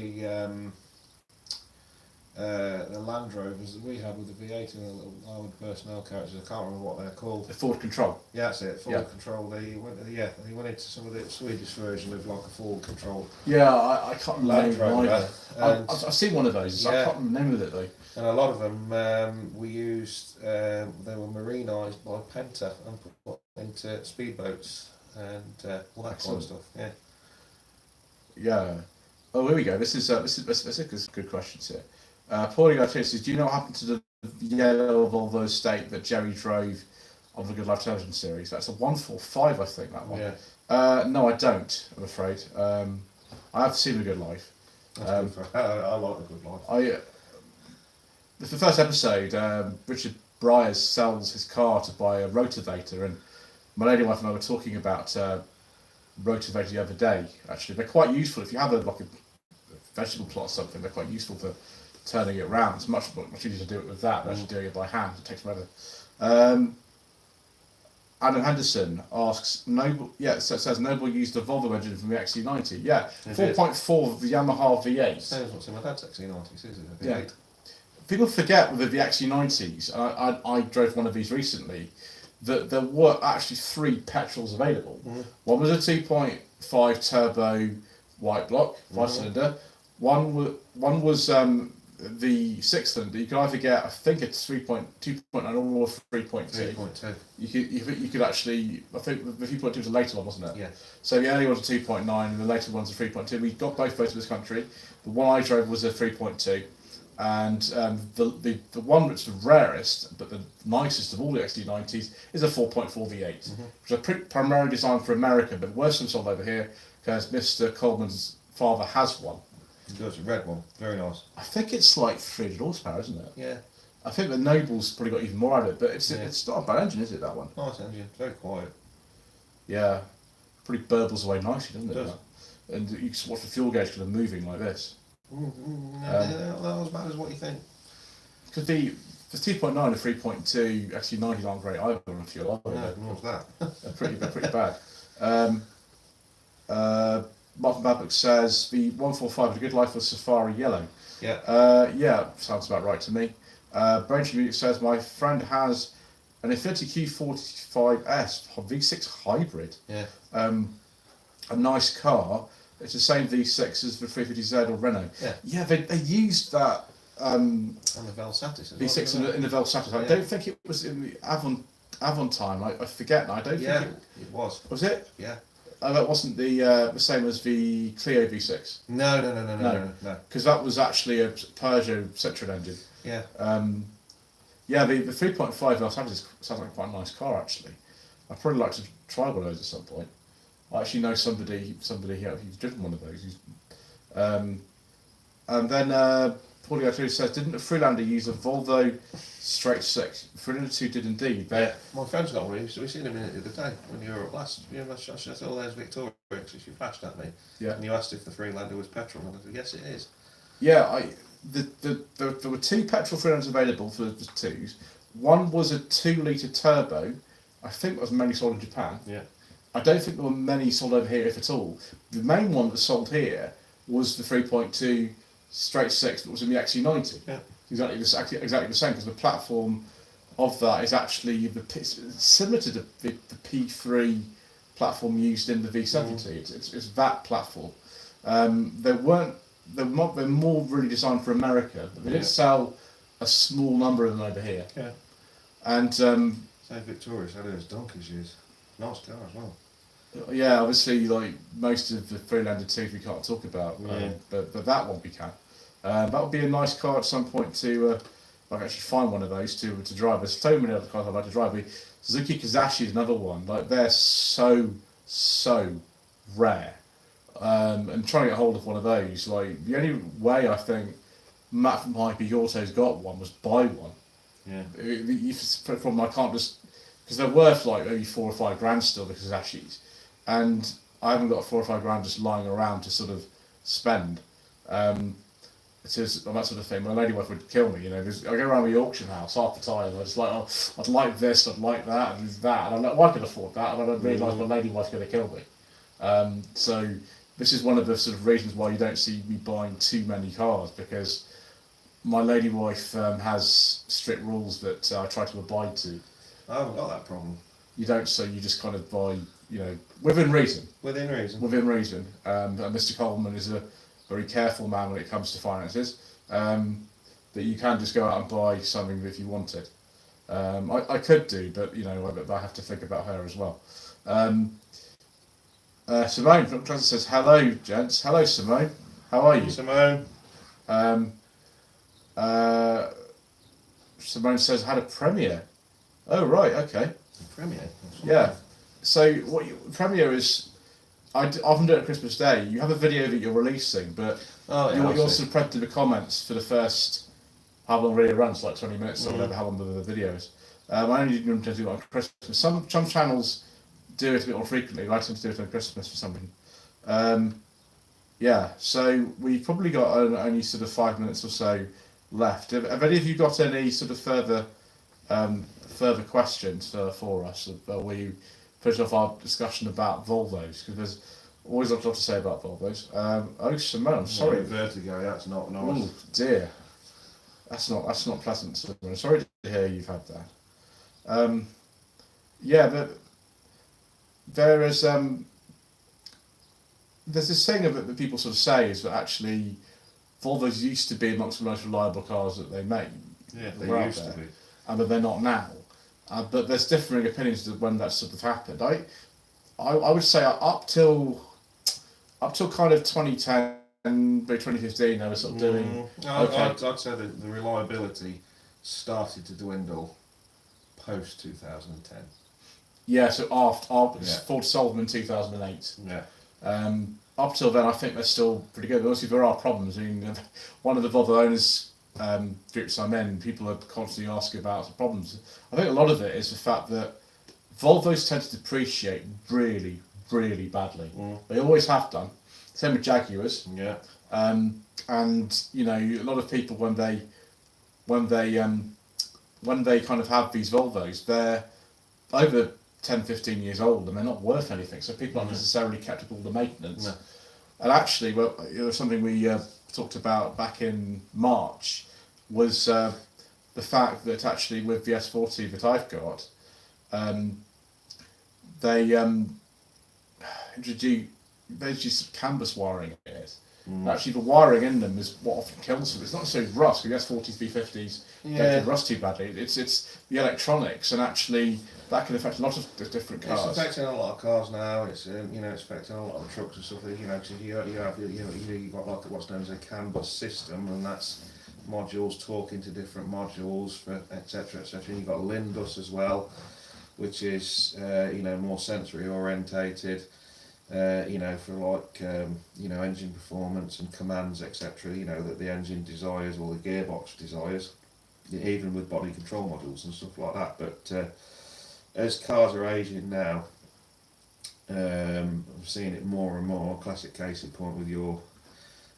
the Land Rovers that we had with the V8 and the little armoured personnel characters. I can't remember what they're called. The Ford Control. Yeah, that's it. Forward control. They went into some of the Swedish version of like a forward control. Yeah, I can't Land remember Rover. either. I've seen one of those. I can't remember it though. And a lot of them we used. They were marinised by Penta and put into speedboats and all that kind of stuff. Yeah. Yeah. Oh, here we go. This is good questions here. Paulie Artis says, do you know what happened to the yellow Volvo Estate that Jerry drove on the Good Life television series? That's a 145, I think, that one. Yeah. No, I don't, I'm afraid. I have seen The Good Life. That's good I like The Good Life. The first episode, Richard Bryars sells his car to buy a rotavator, and my lady wife and I were talking about rotavator the other day. Actually, they're quite useful if you have a vegetable plot or something. They're quite useful for turning it around. It's much easier to do it with that than actually doing it by hand. It takes forever. Adam Henderson asks, says Noble used a Volvo engine from the XC90. Yeah, 4.4 of the Yamaha V8. Same as what's in my dad's XC90s, is it? Yeah. People forget with the XC90s, and I drove one of these recently, that there were actually 3 petrols available. Mm-hmm. One was a 2.5 turbo white block, 5-cylinder. One was the 6-cylinder. You could either get, I think it's 2.9 or 3.2. 3.2. You could actually, I think the 3.2 was a later one, wasn't it? Yeah. So the early one's a 2.9 and the later one's a 3.2. We got both in this country. The one I drove was a 3.2. And the one that's the rarest but the nicest of all the XD90s is a 4.4 V8, which are primarily designed for America, but worse than sold over here because Mr. Coleman's father has one. He does, a red one, very nice. I think it's like 300 horsepower, isn't it? Yeah. I think the Noble's probably got even more out of it, but it's not a bad engine, is it, that one? Nice engine, very quiet. Yeah, pretty burbles away nicely, doesn't it? It does. And you can watch the fuel gauge kind of moving like this. Not as bad as what you think. Because the 2.9 and 3.2 actually 90 aren't great either on fuel, are they? No, nor was that. They're pretty bad. Martin Babbitt says the 145 had a good life was Safari Yellow. Yeah. Yeah, sounds about right to me. Braintree Music says my friend has an Infiniti Q45S V6 hybrid. Yeah. A nice car. It's the same V6 as the 350Z or Renault. Yeah, they used that and the Velsatis as V6 well, in the Velsatis. I don't think it was in the Avon time. I forget now. I don't think it was. Was it? Yeah. That wasn't the same as the Clio V6. No. Because that was actually a Peugeot Citroen engine. Yeah. Yeah, the 3.5 Velsatis sounds like quite a nice car actually. I'd probably like to try one of those at some point. I actually know somebody here who's driven one of those. And then Paulie Arturo says, didn't the Freelander use a Volvo straight 6? Freelander 2 did indeed. My friend's got one. We seen him in it the other day when you were up last. You know, I said, oh, there's Victoria. She flashed at me. Yeah. And you asked if the Freelander was petrol, and I said, yes, it is. Yeah, there were 2 petrol Freelanders available for the 2s. One was a 2-litre turbo. I think that was mainly sold in Japan. Yeah. I don't think there were many sold over here, if at all. The main one that was sold here was the 3.2 straight 6 that was in the XC90. Yeah. Exactly the same, because the platform of that is actually similar to the P3 platform used in the V70. It's that platform. They're more really designed for America, but they did sell a small number of them over here. Yeah. And same Victoria, so those donkeys use. Nice car as well. Yeah, obviously, like most of the Freelander 2 we can't talk about, but that one we can. That would be a nice car at some point to actually find one of those to drive. There's so many other cars I'd like to drive. Suzuki Kazashi is another one. Like they're so rare, and trying to get hold of one of those. Like the only way I think Matt from Hyper Autos got one was buy one. Yeah. From I can't just. Because they're worth like maybe 4 or 5 grand still, the Kazashis, and I haven't got 4 or 5 grand just lying around to sort of spend. it is on that sort of thing. My lady wife would kill me. I go around the auction house half the time. I was like, oh, I'd like this, I'd like that, and that, and I'm like, well, I could afford that, and I don't realise my lady wife's going to kill me. So this is one of the sort of reasons why you don't see me buying too many cars, because my lady wife has strict rules that I try to abide to. I haven't got that problem. You don't, so you just kind of buy, within reason. Within reason. Within reason. And Mr. Coleman is a very careful man when it comes to finances. That you can just go out and buy something if you want it. I could do, but I have to think about her as well. Simone from Transit says, hello, gents. Hello, Simone. How are you? Simone. Simone says, had a premiere. Oh, right, okay. Premiere? Yeah. So premiere is, I often do it at Christmas Day. You have a video that you're releasing, but you're sort of prepped to the comments for the first, how long really runs, like 20 minutes or whatever, how long the video is. I only do it on Christmas. Some channels do it a bit more frequently. I tend to do it on Christmas for some reason. Yeah, so we've probably got only sort of 5 minutes or so left. Have any of you got any sort of further questions for us? We finish off our discussion about Volvos, because there's always a lot to say about Volvos. Oh, Simone, I'm sorry. Vertigo, that's not nice. Oh dear, that's not pleasant, Simone. Sorry to hear you've had that. Yeah, but there's this thing that people sort of say is that actually Volvos used to be amongst the most reliable cars that they made. Yeah, they used to be. But they're not now. But there's differing opinions of when that sort of happened. I would say up till kind of 2010, by 2015, they were sort of doing. I'd say that the reliability started to dwindle post 2010. Yeah, so after Ford sold them in 2008. Yeah. Up till then, I think they're still pretty good. Obviously, there are problems. I mean, one of the Volvo owners groups I'm in, people are constantly asking about the problems. I think a lot of it is the fact that Volvos tend to depreciate really, really badly. They always have done. Same with Jaguars. Yeah. And a lot of people when they kind of have these Volvos, they're over 10, 15 years old and they're not worth anything. So people aren't necessarily kept up all the maintenance. No. And actually, it was something we talked about back in March, was the fact that actually with the S40 that I've got, they introduced canvas wiring in it. Actually, the wiring in them is what often kills them. It's not necessarily rust, because the S40s, V50s don't rust too badly. It's the electronics, and actually that can affect a lot of the different cars. It's affecting a lot of cars now. It's it's affecting a lot of trucks and stuff. Because you've got like what's known as a CAN bus system, and that's modules talking to different modules, for etc. etc. You've got LIN bus as well, which is more sensory orientated. For like engine performance and commands, etc. That the engine desires or the gearbox desires, even with body control modules and stuff like that. But as cars are aging now, I'm seeing it more and more. Classic case in point with your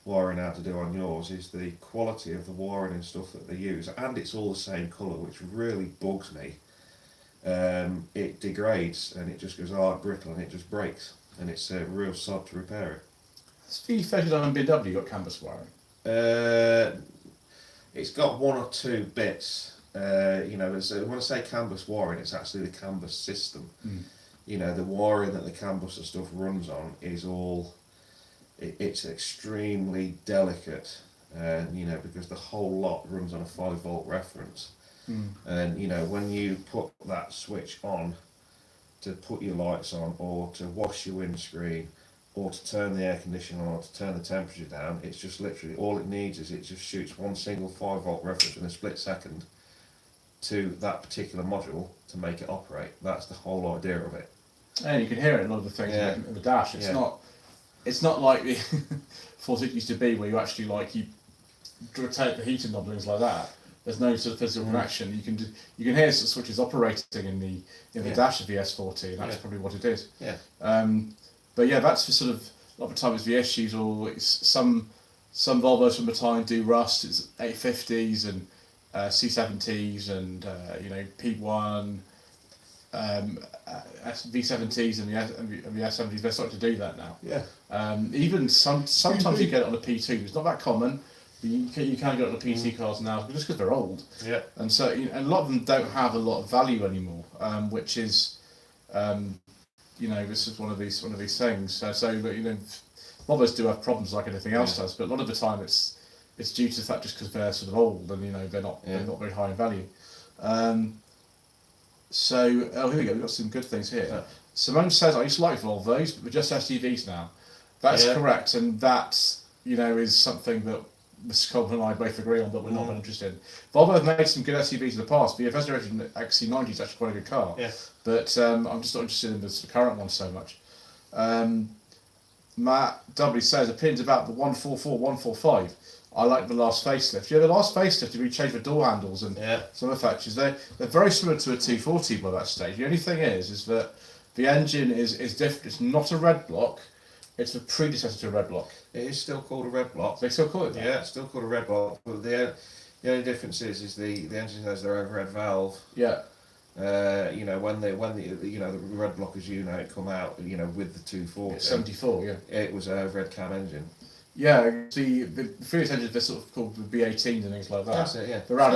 wiring out to do on yours is the quality of the wiring and stuff that they use, and it's all the same colour, which really bugs me. It degrades and it just goes hard, brittle, and it just breaks, and it's a real sod to repair it. Has V39 BMW got canvas wiring? It's got one or two bits. When I say canvas wiring, it's actually the canvas system. The wiring that the canvas and stuff runs on is all. It's extremely delicate, because the whole lot runs on a 5-volt reference. And when you put that switch on to put your lights on, or to wash your windscreen, or to turn the air conditioner on, or to turn the temperature down, it's just literally all it needs is it just shoots one single 5-volt reference in a split second to that particular module to make it operate. That's the whole idea of it. And you can hear it in a lot of the things in the dash. It's not like the Ford it used to be, where you actually you rotate the heating knob and things like that. There's no sort of physical connection. You can hear some switches operating in the dash of the S40, and that's probably what it is. Yeah. But yeah, that's the sort of a lot of the time it's the issues, or it's some some Volvos from the time do rust. It's 850s and C70s and P1, V70s and the S70s. They're starting to do that now. Yeah. Even sometimes you get it on the P2. It's not that common. But you can get it on the PT cars now just because they're old. Yeah. And so and a lot of them don't have a lot of value anymore, which is, this is one of these things. So Volvos do have problems like anything else does, but a lot of the time it's due to the fact just because they're sort of old and they're not very high in value. Here we go. We've got some good things here. Yeah. Simone says, I used to like Volvos, but we're just SUVs now. That's correct, and that is something that Mr. Coleman and I both agree on that we're not interested in. Volvo have made some good SUVs in the past. The first generation XC90 is actually quite a good car. Yeah. But I'm just not interested in the current one so much. Matt W says, opinions about the 144, 145. I like the last facelift. Yeah, the last facelift, we changed the door handles and some of the features. They're very similar to a 240 by that stage. The only thing is that the engine is different. It's not a red block. It's the predecessor to a red block. It is still called a red block. They still call it that? Yeah, it's still called a red block. But the only difference is the engine has their overhead valve. Yeah. When the red block as it come out, with the 240. 74, yeah. It was an overhead cam engine. Yeah, the previous engines they're sort of called the B18s and things like that. That's it, yeah. They're out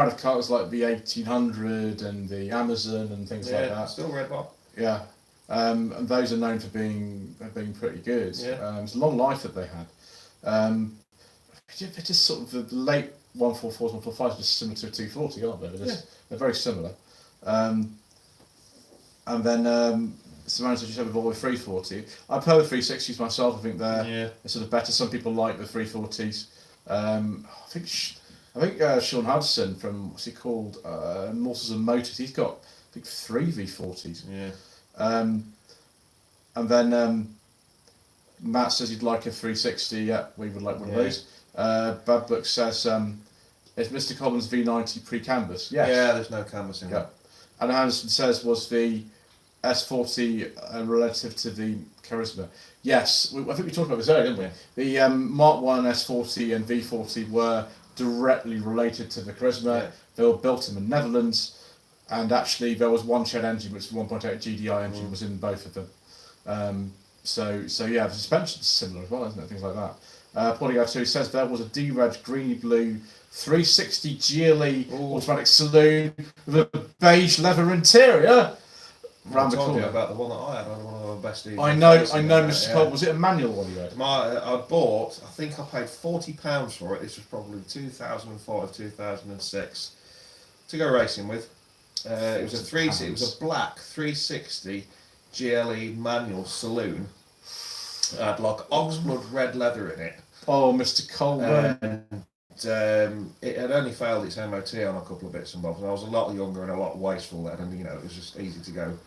of cars like the 1800 and the Amazon and things like that. Still red block. Yeah. And those are known for being pretty good. Yeah. It's a long life that they had. They're just sort of the late 144s, 145s are just similar to a 240, aren't they? They're very similar. And then Simone says you said with Volvo 340. I prefer the 360s myself. I think they're sort of better. Some people like the 340s. I think Sean Hudson from what's he called, Mortars and Motors. He's got 3 V40s. Yeah. And then Matt says he'd like a 360. Yeah, we would like one of those. Bad Book says, is Mr. Coleman's V90 pre-canvas? Yes. Yeah, there's no canvas in it. And Anderson says, was the S40 relative to the Charisma? Yes, I think we talked about this earlier, didn't we? The Mark 1 S40 and V40 were directly related to the Charisma. They were built in the Netherlands. And actually, there was one Shed engine, which was 1.8 GDI engine, was in both of them. So the suspension's similar as well, isn't it? Things like that. Paulie 2 says there was a D-Reg greeny blue 360 GLE automatic saloon with a beige leather interior. Round the corner. About the one that I had, one of the best. I know, Mr. Cole. Was it a manual one you had? I bought. I think I paid £40 for it. This was probably 2005, 2006, to go racing with. It was a black 360 GLE manual saloon. It had like oxblood red leather in it. Oh, Mr. Coleman. And it had only failed its MOT on a couple of bits and bobs, and I was a lot younger and a lot wasteful then, and it was just easy to go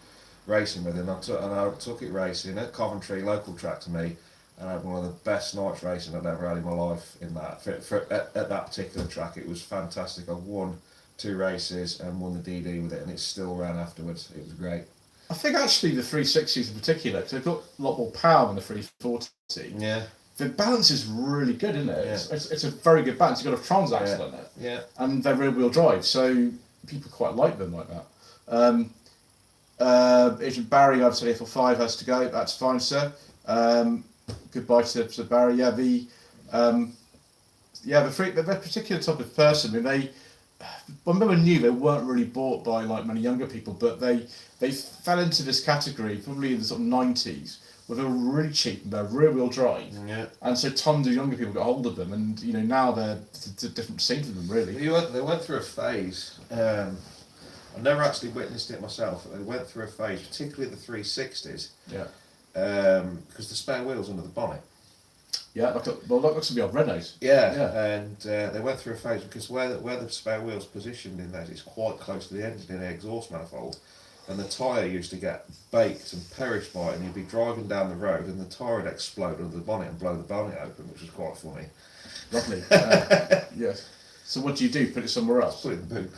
racing with it. And I took it racing at Coventry, local track to me, and I had one of the best nights racing I'd ever had in my life in that. At that particular track, it was fantastic. I won 2 races and won the DD with it, and it still ran afterwards. It was great. I think actually the 360s in particular, because they've got a lot more power than the 340. Yeah. The balance is really good, isn't it? Yeah. It's a very good balance. You've got a transaxle in it. Yeah. And they're rear-wheel drive, so people quite like them like that. Agent Barry, I've said F5 has to go. That's fine, sir. Goodbye to Barry. Yeah, the particular type of person. I mean, when they were new, they weren't really bought by like many younger people, but they fell into this category probably in the sort of 90s, where they were really cheap and they're rear-wheel drive. Yeah. And so tons of younger people got hold of them, and now they're a different scene for them, really. They went through a phase. I've never actually witnessed it myself. They went through a phase, particularly the 360s. Yeah. Because the spare wheels under the bonnet. Yeah, looks to be on Renaults. Yeah. And they went through a phase because where the spare wheel's positioned in that, it's quite close to the engine in the exhaust manifold, and the tyre used to get baked and perish by it, and you'd be driving down the road and the tyre would explode under the bonnet and blow the bonnet open, which was quite funny. Lovely. Yes. So what do? Put it somewhere else? Put it in the boot.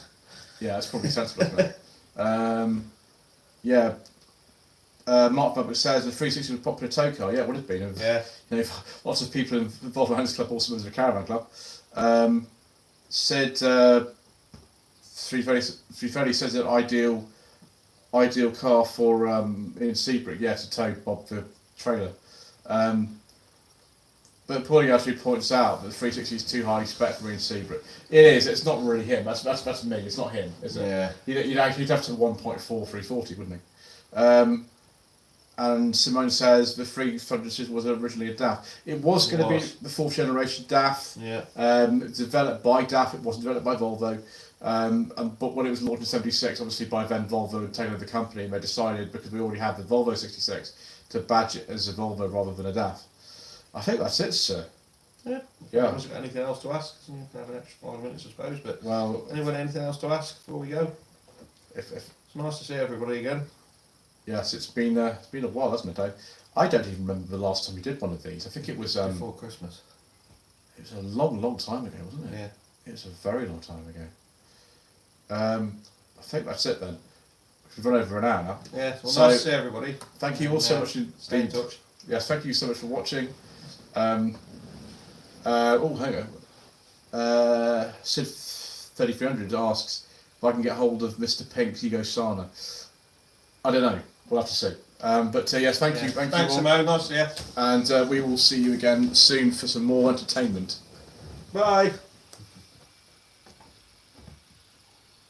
Yeah, that's probably sensible, isn't it? Yeah. Mark Butler says the 360 was a popular tow car. Yeah, it would have been. Yeah. You know, lots of people involved in the Hunters Club also was a caravan club. Said 330 says an ideal car for in Seabrick, yeah, to tow Bob the trailer. But Paulie actually points out that the 360 is too highly spec for in Seabrick. It is. It's not really him. That's me. It's not him, is it? Yeah. He'd have to 1.4 340, wouldn't he? And Simone says the 300 was originally a DAF. It was going to be the fourth generation DAF. Yeah. Developed by DAF. It wasn't developed by Volvo. But when it was launched in '76, obviously by then Volvo had taken over the company, and they decided, because we already had the Volvo 66, to badge it as a Volvo rather than a DAF. I think that's it, sir. Yeah. Yeah. Wasn't got anything else to ask? You can have an extra 5 minutes, I suppose. But Well, anything else to ask before we go? if It's nice to see everybody again. yes, it's been a while, hasn't it, Dave? I don't even remember the last time we did one of these. I think it was Before Christmas. it was a long time ago, wasn't it? Yeah. It was a very long time ago. I think that's it then. We've run over an hour now. Yeah. Well, So, nice to see everybody. Thank you all so much. Stay in touch. Yes, thank you so much for watching. Hang on. Sid 3300 asks if I can get hold of Mr. Pink's Ego Sana. I don't know. We'll have to see. Yes, thank you. Thanks, you all. Simone. Nice, yeah. And we will see you again soon for some more entertainment. Bye.